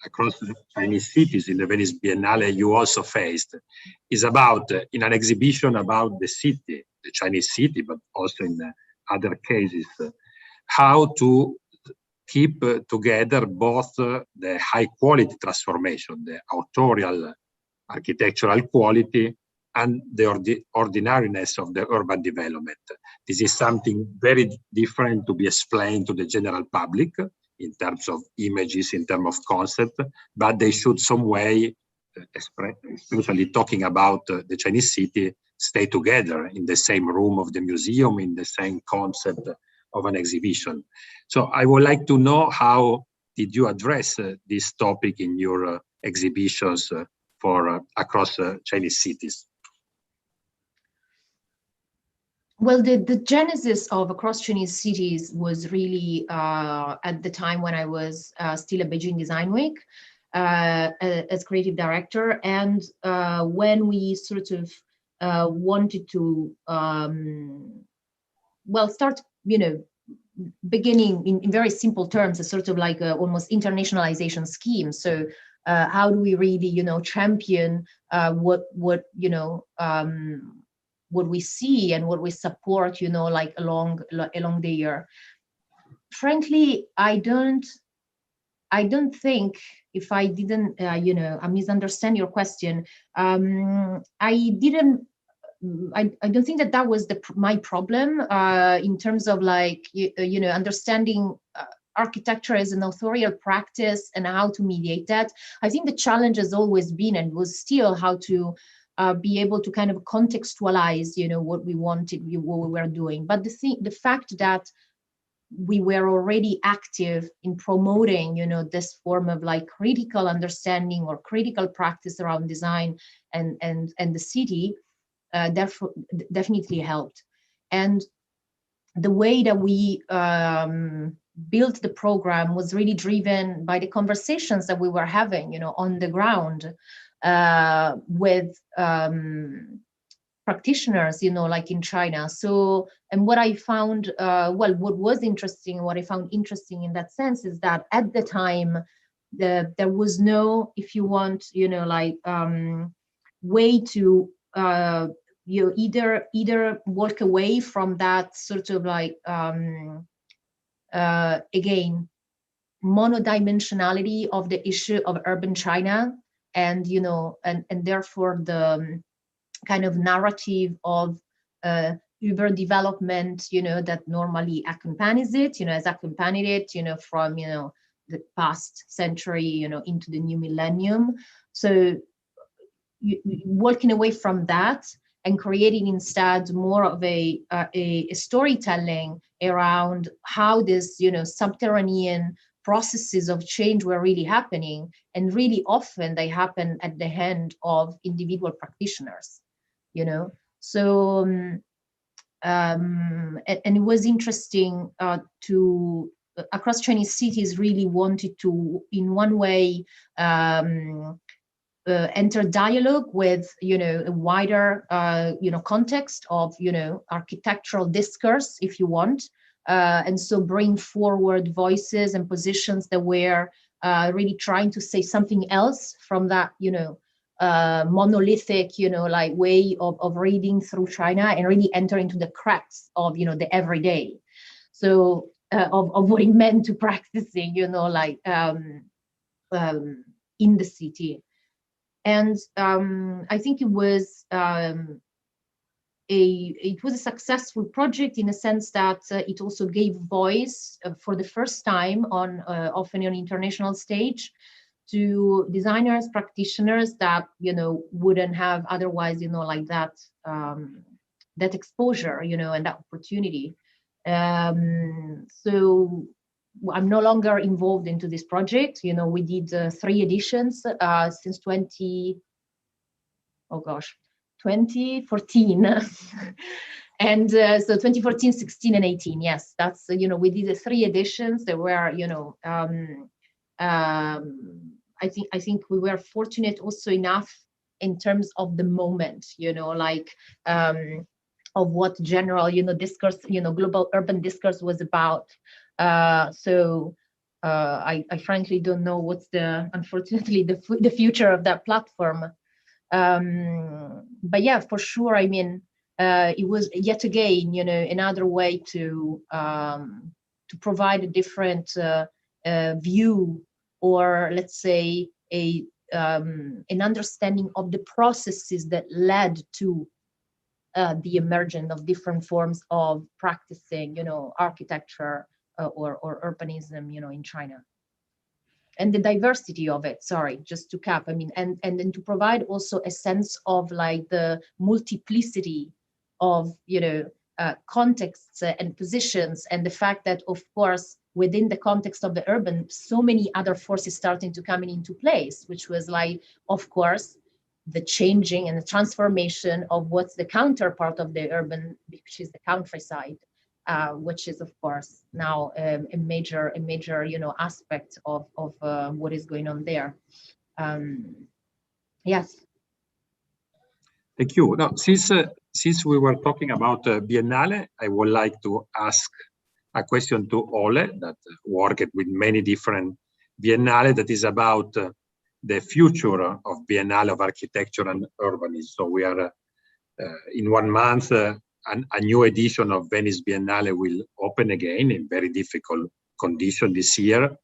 across the Chinese cities in the Venice Biennale, you also faced, is about, in an exhibition about the city, the Chinese city, but also in other cases, how to keep together both the high quality transformation, the authorial architectural quality, and the ordinariness of the urban development. This is something very different to be explained to the general public in terms of images, in terms of concept, but they should some way, especially talking about the Chinese city, stay together in the same room of the museum, in the same concept of an exhibition. So I would like to know, how did you address this topic in your exhibitions for across Chinese cities? Well, the genesis of Across Chinese Cities was really at the time when I was still at Beijing Design Week as creative director, and when we sort of wanted to start, you know, beginning in very simple terms, a sort of like a almost internationalization scheme. So how do we really, you know, champion what you know, what we see and what we support, you know, like along the year. Frankly, I don't think, if I didn't, you know, I misunderstand your question. I don't think that was my problem in terms of like, you know, understanding architecture as an authorial practice and how to mediate that. I think the challenge has always been, and was still, how to be able to kind of contextualize, you know, what we wanted, what we were doing. But the fact that we were already active in promoting, this form of like critical understanding or critical practice around design and the city, therefore definitely helped. And the way that we built the program was really driven by the conversations that we were having, on the ground with practitioners, like in China. So, and what I found, what I found interesting in that sense is that at the time, there was no, if you want, way to you either walk away from that sort of like again, monodimensionality of the issue of urban China, and and therefore the kind of narrative of urban development, that normally accompanies it, has accompanied it, from the past century, into the new millennium. So walking away from that and creating instead more of a storytelling around how this, subterranean processes of change were really happening, and really often they happen at the hand of individual practitioners, So, and it was interesting to across Chinese cities really wanted to, in one way, enter dialogue with, a wider, context of, architectural discourse, if you want, and so bring forward voices and positions that were really trying to say something else from that, monolithic, like way of reading through China, and really enter into the cracks of, the everyday. So of what it meant to practicing, in the city. And I think it was a successful project in a sense that it also gave voice for the first time on often on international stage to designers, practitioners that wouldn't have otherwise like that that exposure and that opportunity. So I'm no longer involved into this project. We did 3 editions since 2014. And so 2014, 16, and 18. Yes, that's, we did 3 editions. There were, I think we were fortunate also enough in terms of the moment, of what general, discourse, global urban discourse was about. So I frankly don't know what's unfortunately the future of that platform. But yeah, for sure, I mean, it was yet again, another way to provide a different view, or let's say an understanding of the processes that led to the emergence of different forms of practicing, architecture or urbanism, in China. And the diversity of it, sorry, just to cap, I mean, and then to provide also a sense of like the multiplicity of, contexts and positions, and the fact that, of course, within the context of the urban, so many other forces starting to come into place, which was like, of course, the changing and the transformation of what's the counterpart of the urban, which is the countryside, which is, of course, now a major, aspect of what is going on there. Yes. Thank you. Now, since we were talking about Biennale, I would like to ask a question to Ole, that worked with many different Biennale, that is about the future of Biennale of Architecture and Urbanism. So we are in 1 month, a new edition of Venice Biennale will open again in very difficult condition this year.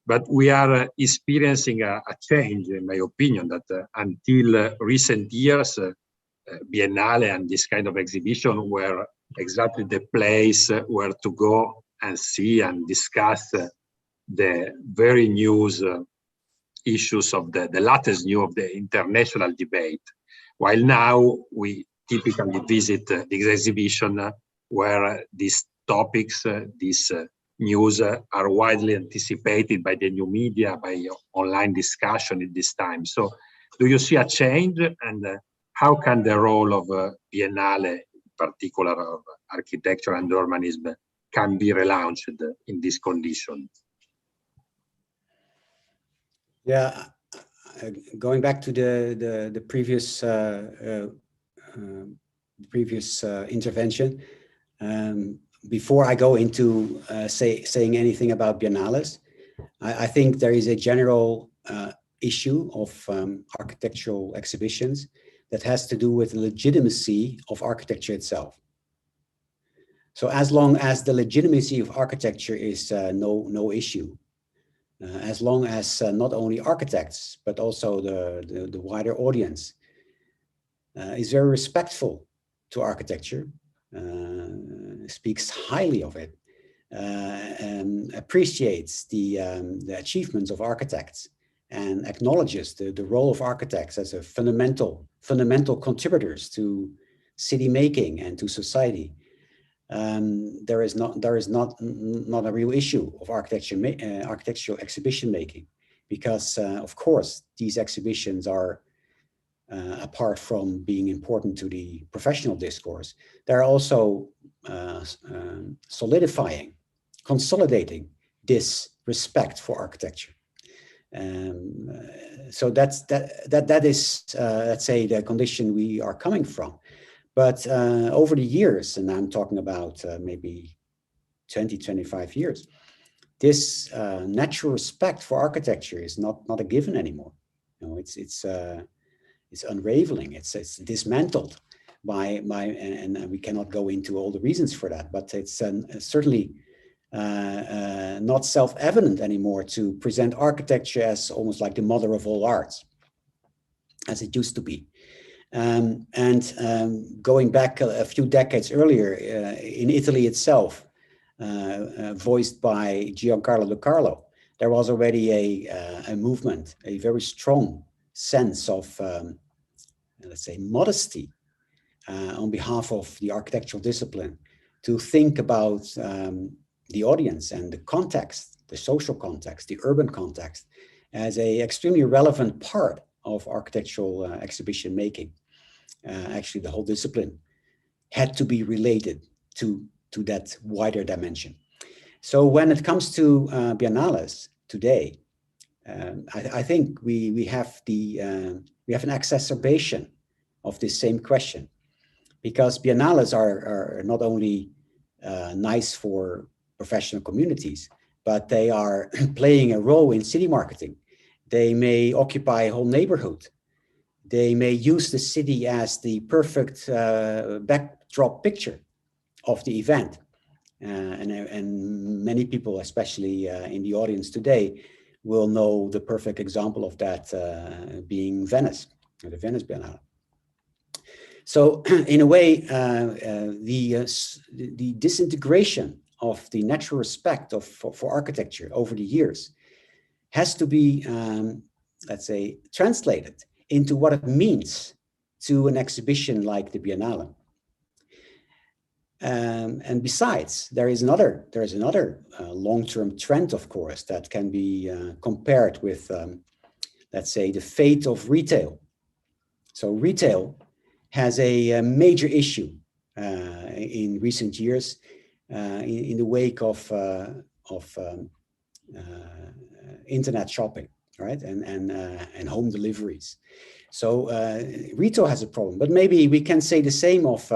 But we are experiencing a change, in my opinion, that until recent years, Biennale and this kind of exhibition were exactly the place where to go and see and discuss the very news issues of the latest news of the international debate. While now we typically visit this exhibition where these topics, these news are widely anticipated by the new media, by online discussion at this time. So do you see a change, and how can the role of Biennale, in particular of architecture and urbanism, can be relaunched in this condition? Yeah, going back to the previous intervention, before I go into saying anything about biennales, I think there is a general issue of architectural exhibitions that has to do with the legitimacy of architecture itself. So as long as the legitimacy of architecture is no issue, as long as not only architects, but also the wider audience is very respectful to architecture, speaks highly of it, and appreciates the achievements of architects, and acknowledges the role of architects as a fundamental contributors to city making and to society. There is not a real issue of architectural exhibition making, because of course these exhibitions are apart from being important to the professional discourse, they're also consolidating this respect for architecture. So that is let's say the condition we are coming from. But over the years, and I'm talking about maybe 20, 25 years, this natural respect for architecture is not a given anymore. You know, it's unraveling. It's dismantled and we cannot go into all the reasons for that. But it's certainly not self-evident anymore to present architecture as almost like the mother of all arts, as it used to be. Going back a few decades earlier, in Italy itself, voiced by Giancarlo De Carlo, there was already a movement, a very strong sense of, let's say, modesty on behalf of the architectural discipline, to think about the audience and the context, the social context, the urban context, as an extremely relevant part of architectural exhibition making. Actually, the whole discipline had to be related to that wider dimension. So when it comes to biennales today, I think we have an exacerbation of this same question, because biennales are not only nice for professional communities, but they are playing a role in city marketing. They may occupy a whole neighborhood. They may use the city as the perfect backdrop picture of the event. And many people, especially in the audience today, will know the perfect example of that being Venice, or the Venice Biennale. So in a way, the disintegration of the natural respect for architecture over the years has to be, let's say, translated into what it means to an exhibition like the Biennale. And besides, there is another long-term trend, of course, that can be compared with, let's say, the fate of retail. So retail has a major issue in recent years in the wake of internet shopping, right, and home deliveries. So retail has a problem, but maybe we can say the same of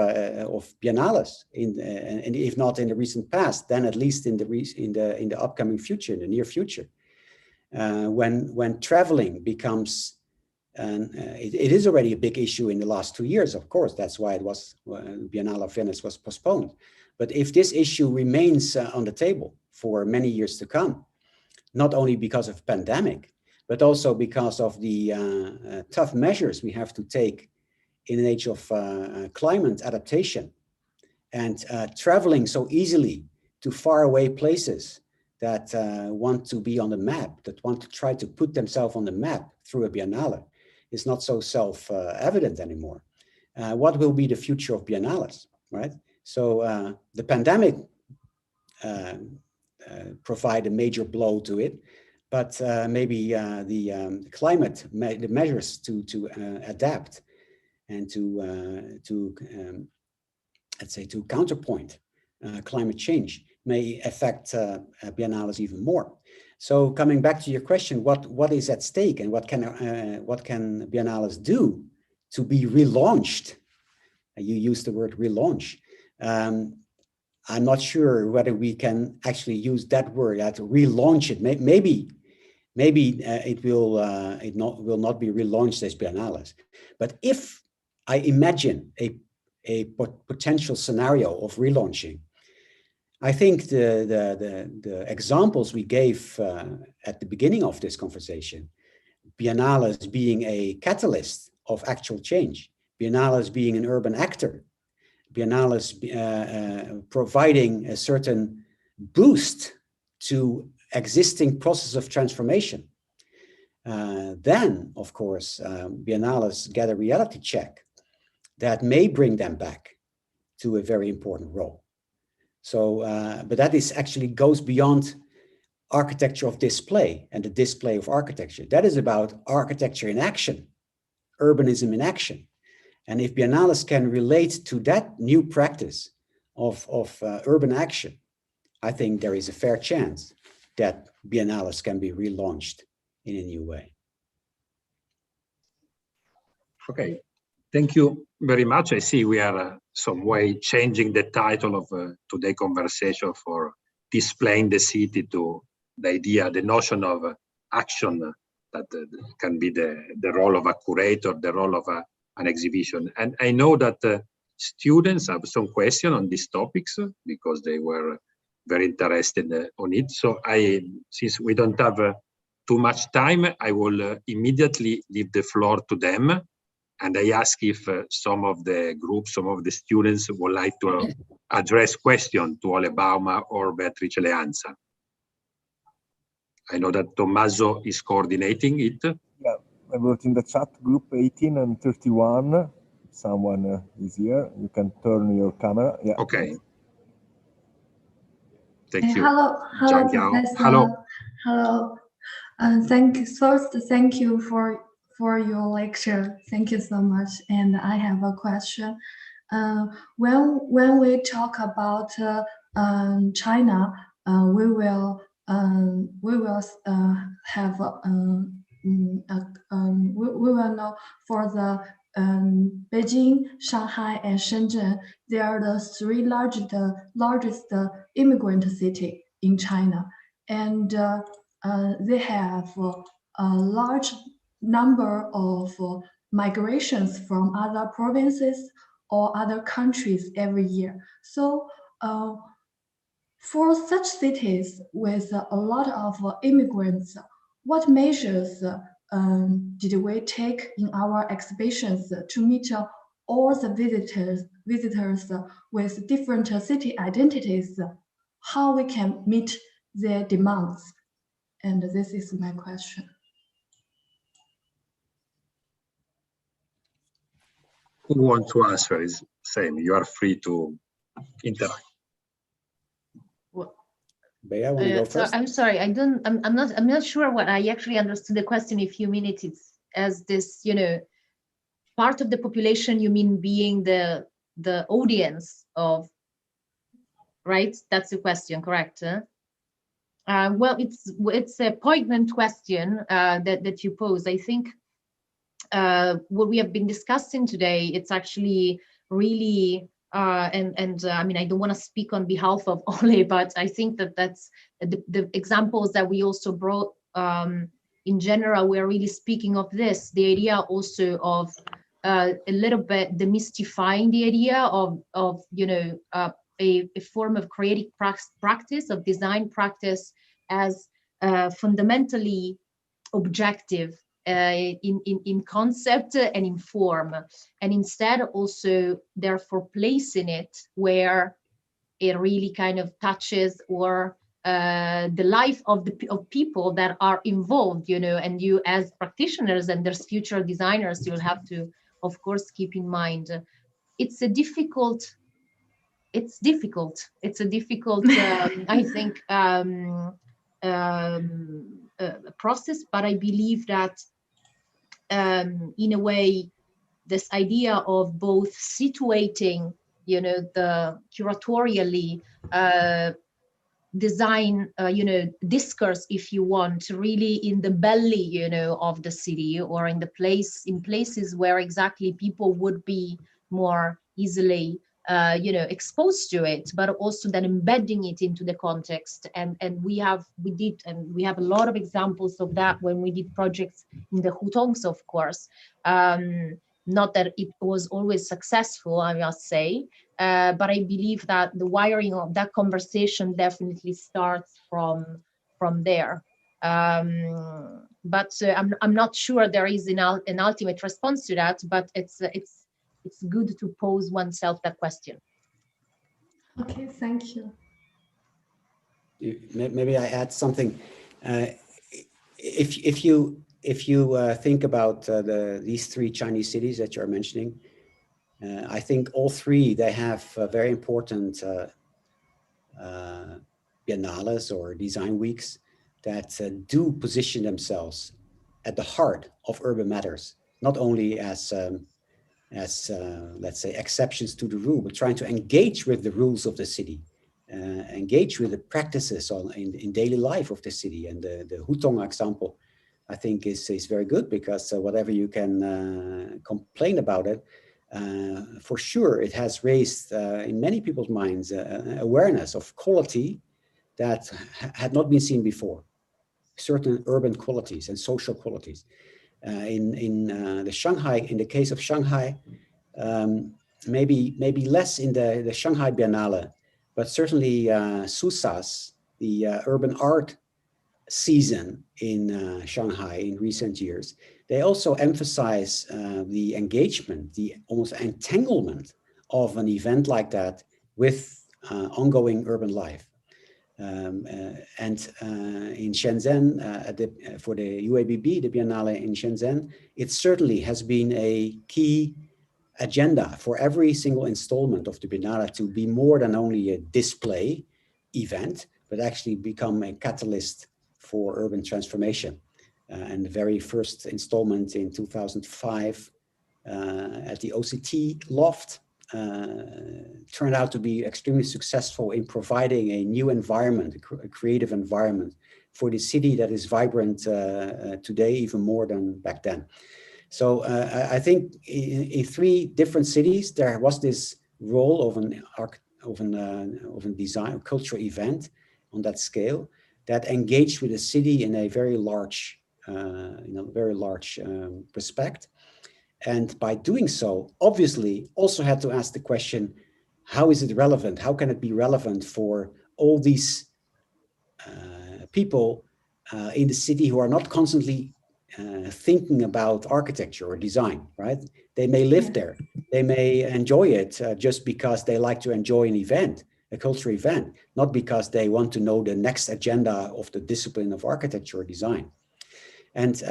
biennales, and if not in the recent past, then at least in the upcoming future, in the near future, when traveling becomes. It is already a big issue in the last 2 years, of course. That's why it was Biennale of Venice was postponed. But if this issue remains on the table for many years to come, not only because of pandemic, but also because of the tough measures we have to take in an age of climate adaptation, and traveling so easily to faraway places that want to be on the map, that want to try to put themselves on the map through a biennale, is not so self-evident anymore. What will be the future of biennales, right? So the pandemic provide a major blow to it, but maybe the climate, the measures to adapt and to let's say to counterpoint climate change may affect biennales even more. So coming back to your question, what is at stake and what can biennales do to be relaunched? You used the word relaunch. I'm not sure whether we can actually use that word, to relaunch it. Maybe it will not be relaunched as biennales. But if I imagine a potential scenario of relaunching, I think the examples we gave at the beginning of this conversation, biennales being a catalyst of actual change, biennales being an urban actor, biennales providing a certain boost to existing process of transformation, then of course biennales get a reality check that may bring them back to a very important role. So, but that is actually goes beyond architecture of display and the display of architecture. That is about architecture in action, urbanism in action. And if biennales can relate to that new practice of urban action, I think there is a fair chance that biennales can be relaunched in a new way. Okay, thank you very much. I see we are some way changing the title of today's conversation for displaying the city to the idea, the notion of action that can be the role of a curator, the role of an exhibition. And I know that students have some question on these topics because they were very interested on it. So since we don't have too much time, I will immediately leave the floor to them. And I ask if some of the groups, some of the students would like to address questions to Ole Bouman or Beatrice Leanza. I know that Tommaso is coordinating it. Yeah, I wrote in the chat, group 18 and 31. Someone is here. You can turn your camera. Yeah. Okay. Thank you. Hello, Professor. Hello. Hello. Thank you for your lecture. Thank you so much. And I have a question. When we talk about China, we will have we will know for the Beijing, Shanghai, and Shenzhen. They are the three largest immigrant city in China, and they have a large number of migrations from other provinces or other countries every year. So for such cities with a lot of immigrants, what measures did we take in our exhibitions to meet all the visitors with different city identities? How we can meet their demands? And this is my question. Who wants to answer is same. You are free to interact. Bea, want to go first? So I'm sorry, I'm not sure what I actually understood the question. A few minutes it's as this, part of the population. You mean being the audience of, right? That's the question, correct? Well, it's a poignant question that you pose. I think what we have been discussing today, it's actually really. I mean, I don't want to speak on behalf of Ole, but I think that's the examples that we also brought. In general, we're really speaking of this, the idea also of a little bit demystifying the idea of a form of creative practice, of design practice as fundamentally objective in concept and in form, and instead also therefore placing it where it really kind of touches or the life of people that are involved, and you as practitioners and there's future designers, you'll have to, of course, keep in mind. It's a difficult it's difficult. It's a difficult, I think, process, but I believe that in a way, this idea of both situating, you know, the curatorially design, you know, discourse, if you want, really in the belly, you know, of the city, or in places where exactly people would be more easily you know, exposed to it, but also then embedding it into the context. And we have a lot of examples of that when we did projects in the hutongs, of course. Not that it was always successful, I must say, but I believe that the wiring of that conversation definitely starts from there. But I'm not sure there is an ultimate response to that, but it's good to pose oneself that question. Okay, thank you. Maybe I add something. If you think about these three Chinese cities that you're mentioning, I think all three, they have very important biennales or design weeks that do position themselves at the heart of urban matters, not only as let's say exceptions to the rule, but trying to engage with the rules of the city, engage with the practices in daily life of the city. And the hutong example, I think, is very good, because whatever you can complain about it, for sure it has raised in many people's minds awareness of quality that had not been seen before, certain urban qualities and social qualities. In the case of Shanghai, maybe less in the Shanghai Biennale, but certainly Susas, the urban art season in Shanghai in recent years, they also emphasize the engagement, the almost entanglement of an event like that with ongoing urban life. And in Shenzhen, for the UABB, the Biennale in Shenzhen, it certainly has been a key agenda for every single installment of the Biennale to be more than only a display event, but actually become a catalyst for urban transformation. And the very first installment in 2005 at the OCT Loft turned out to be extremely successful in providing a new environment, a creative environment for the city that is vibrant today, even more than back then. So I think in three different cities, there was this role of a design, a cultural event on that scale that engaged with the city in a very large, respect. And by doing so, obviously also had to ask the question, how is it relevant? How can it be relevant for all these people in the city who are not constantly thinking about architecture or design, right? They may live there. They may enjoy it just because they like to enjoy an event, a cultural event, not because they want to know the next agenda of the discipline of architecture or design. And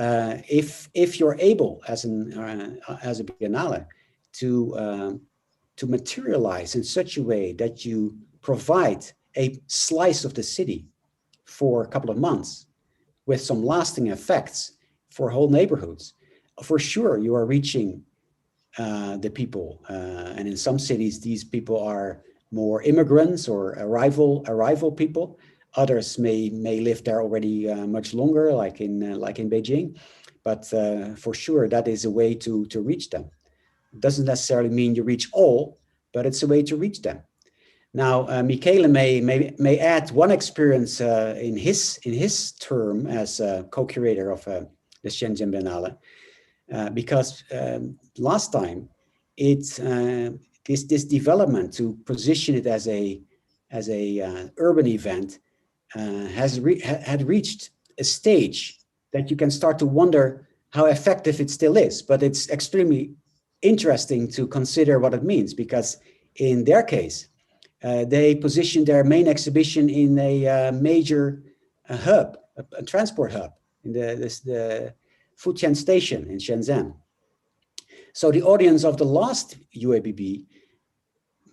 if you're able, as a Biennale, to materialize in such a way that you provide a slice of the city for a couple of months with some lasting effects for whole neighborhoods, for sure you are reaching the people. And in some cities, these people are more immigrants or arrival people. Others may live there already much longer, like in Beijing. But for sure, that is a way to reach them. It doesn't necessarily mean you reach all, but it's a way to reach them. Now, Michele may add one experience in his term as co-curator of the Shenzhen Biennale, because last time this development to position it as a urban event had reached a stage that you can start to wonder how effective it still is. But it's extremely interesting to consider what it means, because in their case, they positioned their main exhibition in a major hub, a transport hub, in the Futian station in Shenzhen. So the audience of the last UABB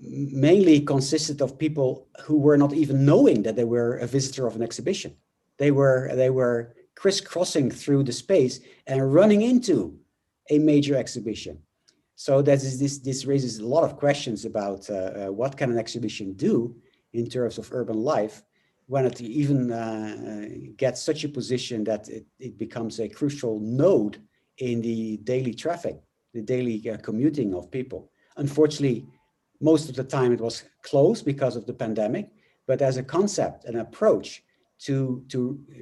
mainly consisted of people who were not even knowing that they were a visitor of an exhibition. They were crisscrossing through the space and running into a major exhibition. So this raises a lot of questions about what can an exhibition do in terms of urban life when it even gets such a position that it becomes a crucial node in the daily traffic, the daily commuting of people. Unfortunately, most of the time it was closed because of the pandemic, but as a concept, an approach to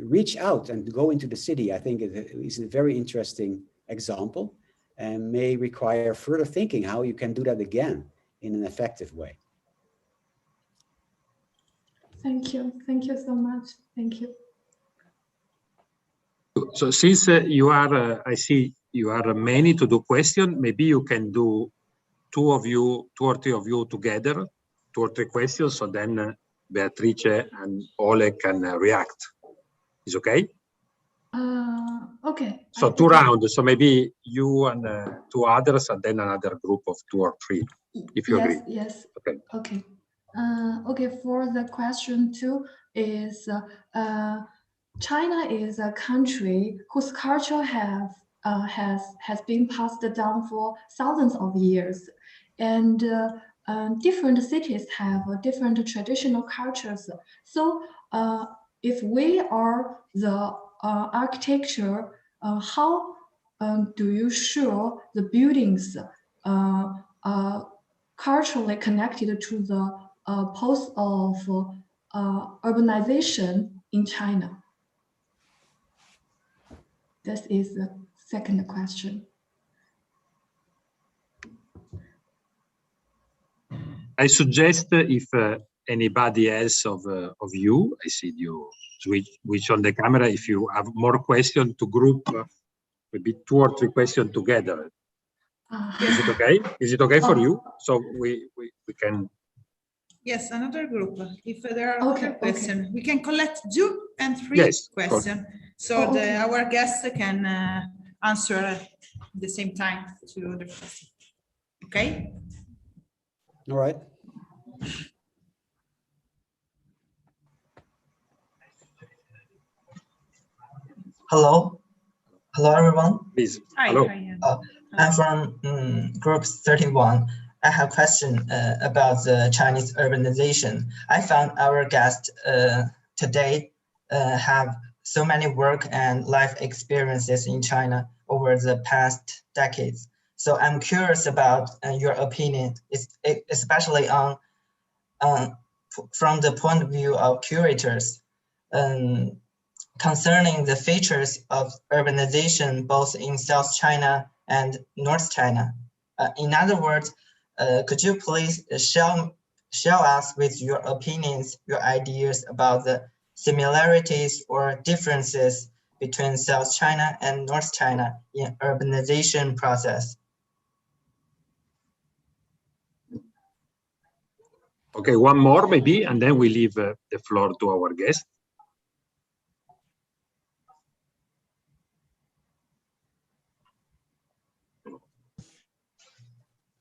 reach out and go into the city, I think it is a very interesting example and may require further thinking how you can do that again in an effective way. Thank you so much. Thank you. So since you are, I see you are many to do question, maybe you can do two or three of you together, 2 or 3 questions, so then Beatrice and Ole can react. Is okay? Okay. So 2 rounds, so maybe you and 2 others, and then another group of 2 or 3, if you agree. Yes. Okay. Okay. Okay. For the question 2 is China is a country whose culture has been passed down for thousands of years, and different cities have different traditional cultures. So if we are the architecture, how do you show the buildings are culturally connected to the pulse of urbanization in China? This is the second question. I suggest if anybody else of you, I see you switch on the camera, if you have more questions to group, maybe 2 or 3 questions together. Is it okay? Is it okay for you? So we can. Yes, another group. If there are other questions, we can collect 2 and 3 questions. So our guests can answer at the same time to the question. Okay? All right. Hello. Hello, everyone. Please. Hi. Hello. I'm from Group 31. I have a question about the Chinese urbanization. I found our guests today have so many work and life experiences in China over the past decades. So I'm curious about your opinion, especially on from the point of view of curators, concerning the features of urbanization both in South China and North China. In other words, could you please share us with your opinions, your ideas about the similarities or differences between South China and North China in urbanization process? Okay, one more maybe, and then we leave the floor to our guest.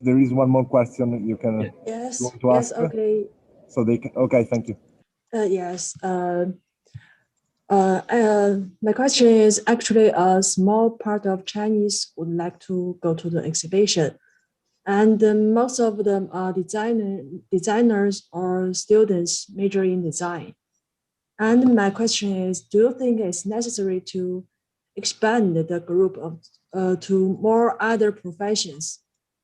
There is one more question you can want to ask. Okay. So they can, okay, thank you. Yes. My question is actually a small part of Chinese would like to go to the exhibition. And most of them are designers or students majoring in design. And my question is, do you think it's necessary to expand the group of to more other professions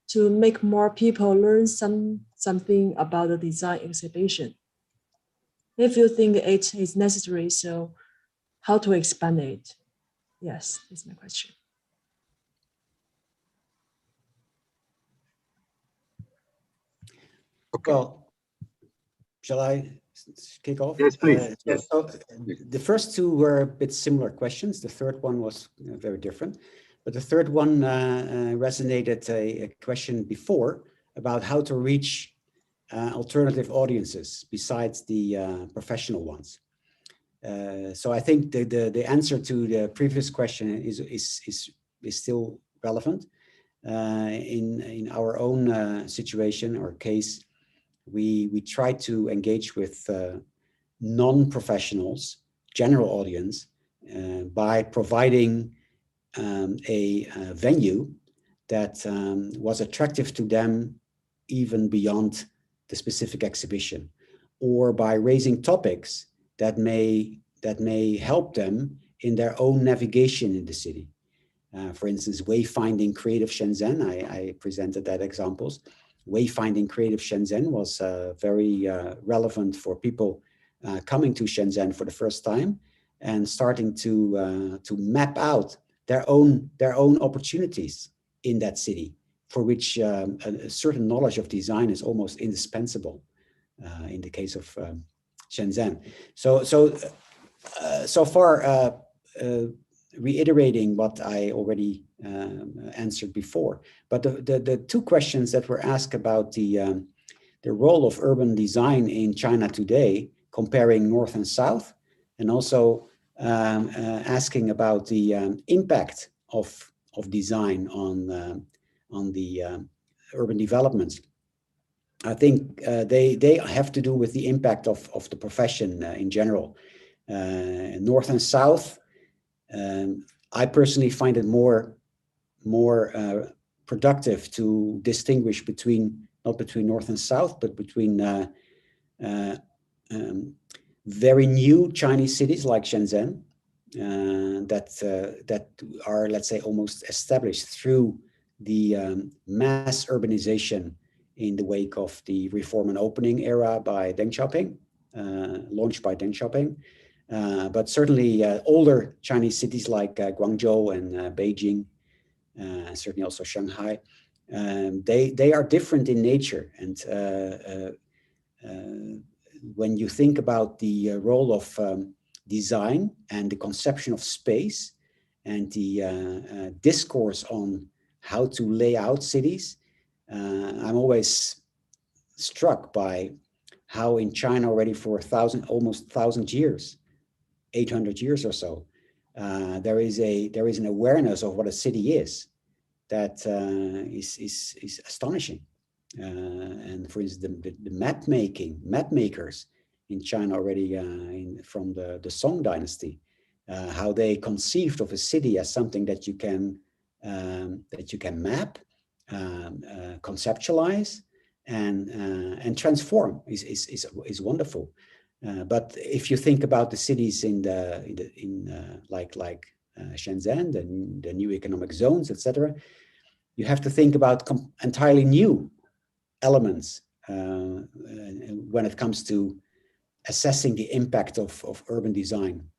to make more people learn something about the design exhibition? If you think it is necessary, so how to expand it? Yes, that's my question. Okay. Well, shall I kick off? Yes, please. Yes. So the first 2 were a bit similar questions. The third one was very different. But the third one resonated a question before about how to reach alternative audiences besides the professional ones. So I think the answer to the previous question is still relevant. In our own situation or case, we try to engage with non-professionals, general audience, by providing a venue that was attractive to them even beyond the specific exhibition, or by raising topics that may help them in their own navigation in the city. For instance, Wayfinding Creative Shenzhen, I presented that examples. Wayfinding Creative Shenzhen was very relevant for people coming to Shenzhen for the first time and starting to map out their own opportunities in that city, for which a certain knowledge of design is almost indispensable in the case of Shenzhen. So far, reiterating what I already answered before, but the two questions that were asked about the role of urban design in China today, comparing North and South, and also asking about the impact of design on the urban developments. I think they have to do with the impact of the profession in general. North and South, I personally find it more productive to distinguish between, not between North and South, but between very new Chinese cities like Shenzhen that are, let's say, almost established through the mass urbanization in the wake of the reform and opening era by Deng Xiaoping, launched by Deng Xiaoping. But certainly older Chinese cities like Guangzhou and Beijing, certainly also Shanghai, they are different in nature. And when you think about the role of design and the conception of space and the discourse on how to lay out cities, I'm always struck by how in China already for almost 1,000 years, 800 years or so, there is an awareness of what a city is that is astonishing. And for instance, the map makers in China already from the Song dynasty, how they conceived of a city as something that you can map, conceptualize, and transform is wonderful. But if you think about the cities like Shenzhen, the new economic zones, etc., you have to think about entirely new elements when it comes to assessing the impact of urban design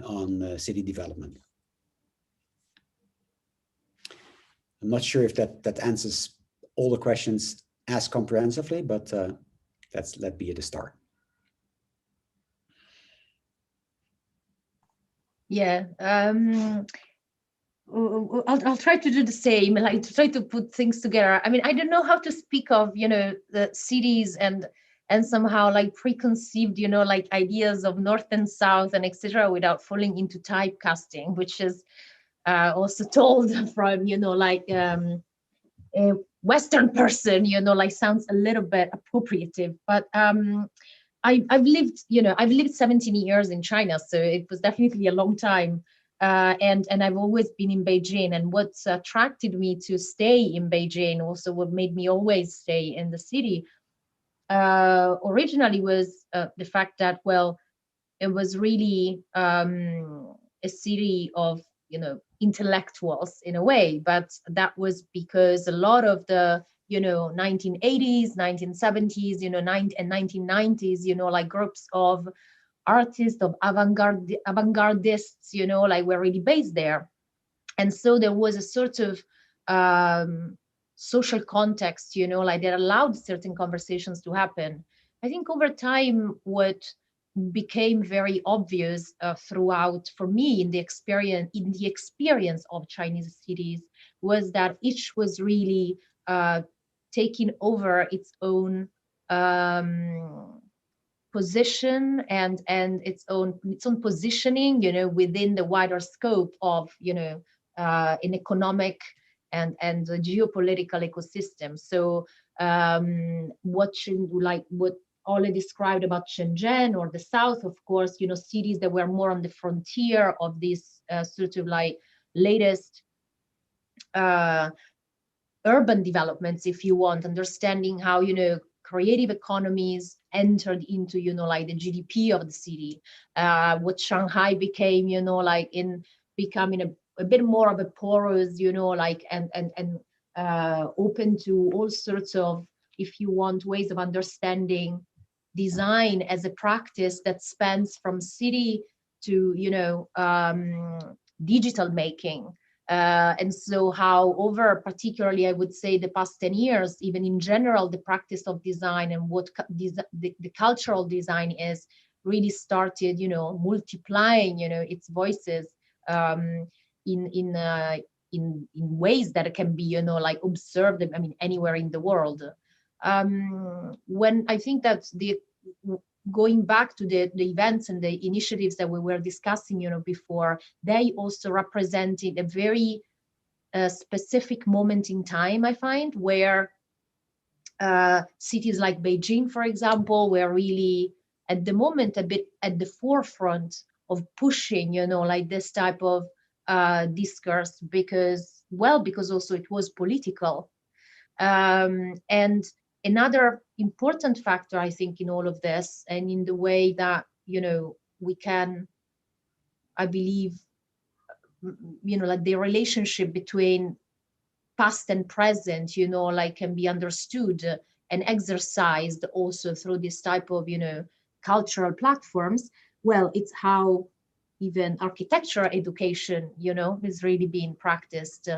on city development. I'm not sure if that answers all the questions asked comprehensively, but let be at the start. Yeah, I'll try to do the same, like to try to put things together. I mean, I don't know how to speak of, the cities and somehow like preconceived, like ideas of North and South and etc. without falling into typecasting, which is also told from, like a Western person, like sounds a little bit appropriative, but I've lived 17 years in China, so it was definitely a long time. And I've always been in Beijing, and what's attracted me to stay in Beijing, also what made me always stay in the city, originally was the fact that, well, it was really a city of, intellectuals in a way, but that was because a lot of the 1980s, 1970s, and 1990s, like groups of artists, of avant-gardists, like were really based there. And so there was a sort of social context, like that allowed certain conversations to happen. I think over time, what became very obvious throughout, for me, in the experience of Chinese cities, was that each was really taking over its own position and its own positioning, within the wider scope of, an economic and the geopolitical ecosystem. So what Ole described about Shenzhen or the south, of course, you know, cities that were more on the frontier of this sort of like latest urban developments, if you want, understanding how, you know, creative economies entered into, you know, like the GDP of the city, what Shanghai became, you know, like in becoming a bit more of a porous, you know, like and open to all sorts of, if you want, ways of understanding design as a practice that spans from city to, you know, digital making. And so how over, particularly, I would say the past 10 years, even in general, the practice of design and what the cultural design is really started, you know, multiplying, you know, its voices in ways that can be, you know, like observed, I mean, anywhere in the world. When I think that going back to the events and the initiatives that we were discussing, you know, before, they also represented a very specific moment in time, I find, where cities like Beijing, for example, were really at the moment a bit at the forefront of pushing, you know, like this type of discourse, because also it was political. And another important factor, I think, in all of this, and in the way that, you know, we can, I believe, you know, like the relationship between past and present, you know, like can be understood and exercised also through this type of, you know, cultural platforms. Well, it's how even architecture education, you know, is really being practiced.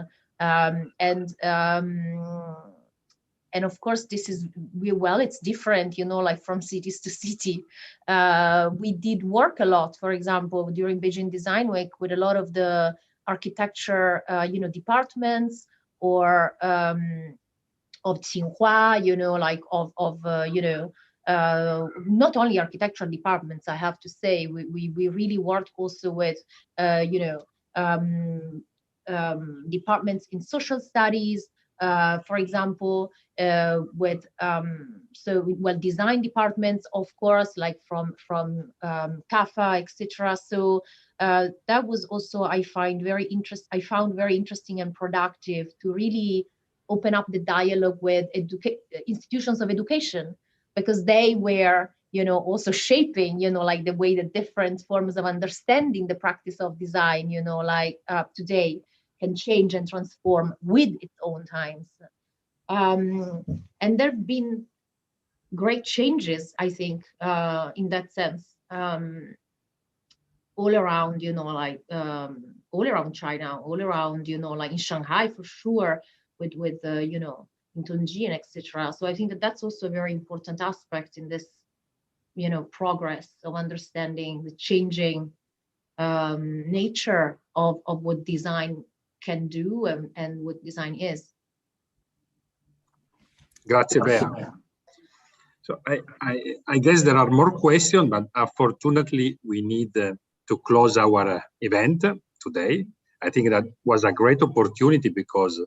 And of course, this is, it's different, you know, like from cities to city. We did work a lot, for example, during Beijing Design Week with a lot of the architecture, you know, departments or of Tsinghua, you know, like you know, not only architectural departments, I have to say, we really worked also with, you know, departments in social studies, for example, with design departments, of course, like from CAFA, etc. So that was also, I found very interesting and productive to really open up the dialogue with institutions of education, because they were, you know, also shaping, you know, like the way the different forms of understanding the practice of design, you know, like today can change and transform with its own times. And there have been great changes, I think, in that sense, all around, you know, like all around China, all around, you know, like in Shanghai for sure, with you know, in Tianjin, etc. So I think that that's also a very important aspect in this, you know, progress of understanding the changing nature of what design can do and what design is. Grazie, Bea. So I guess there are more questions, but unfortunately we need to close our event today. I think that was a great opportunity because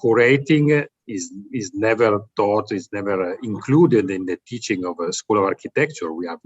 curating is never taught, is never included in the teaching of a School of Architecture. We have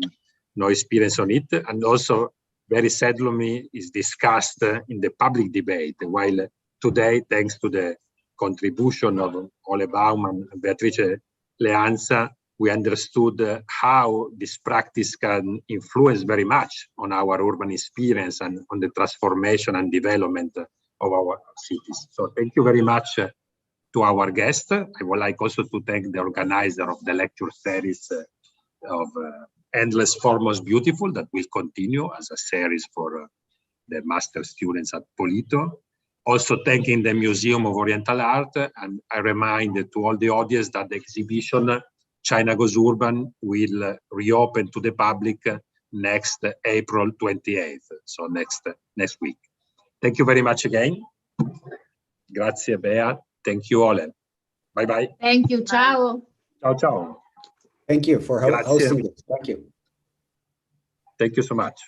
no experience on it, and also very seldomly is discussed in the public debate, while today, thanks to the contribution of Ole Bouman Beatrice Leanza, we understood how this practice can influence very much on our urban experience and on the transformation and development of our cities. So thank you very much to our guest. I would like also to thank the organizer of the lecture series of Endless Foremost Beautiful that will continue as a series for the master students at Polito. Also thanking the Museum of Oriental Art, and I remind to all the audience that the exhibition China Goes Urban will reopen to the public next April 28th, so next week. Thank you very much again. Grazie, Bea. Thank you, Ole. Bye-bye. Thank you. Ciao. Ciao, ciao. Thank you for hosting this. Thank you. Thank you so much.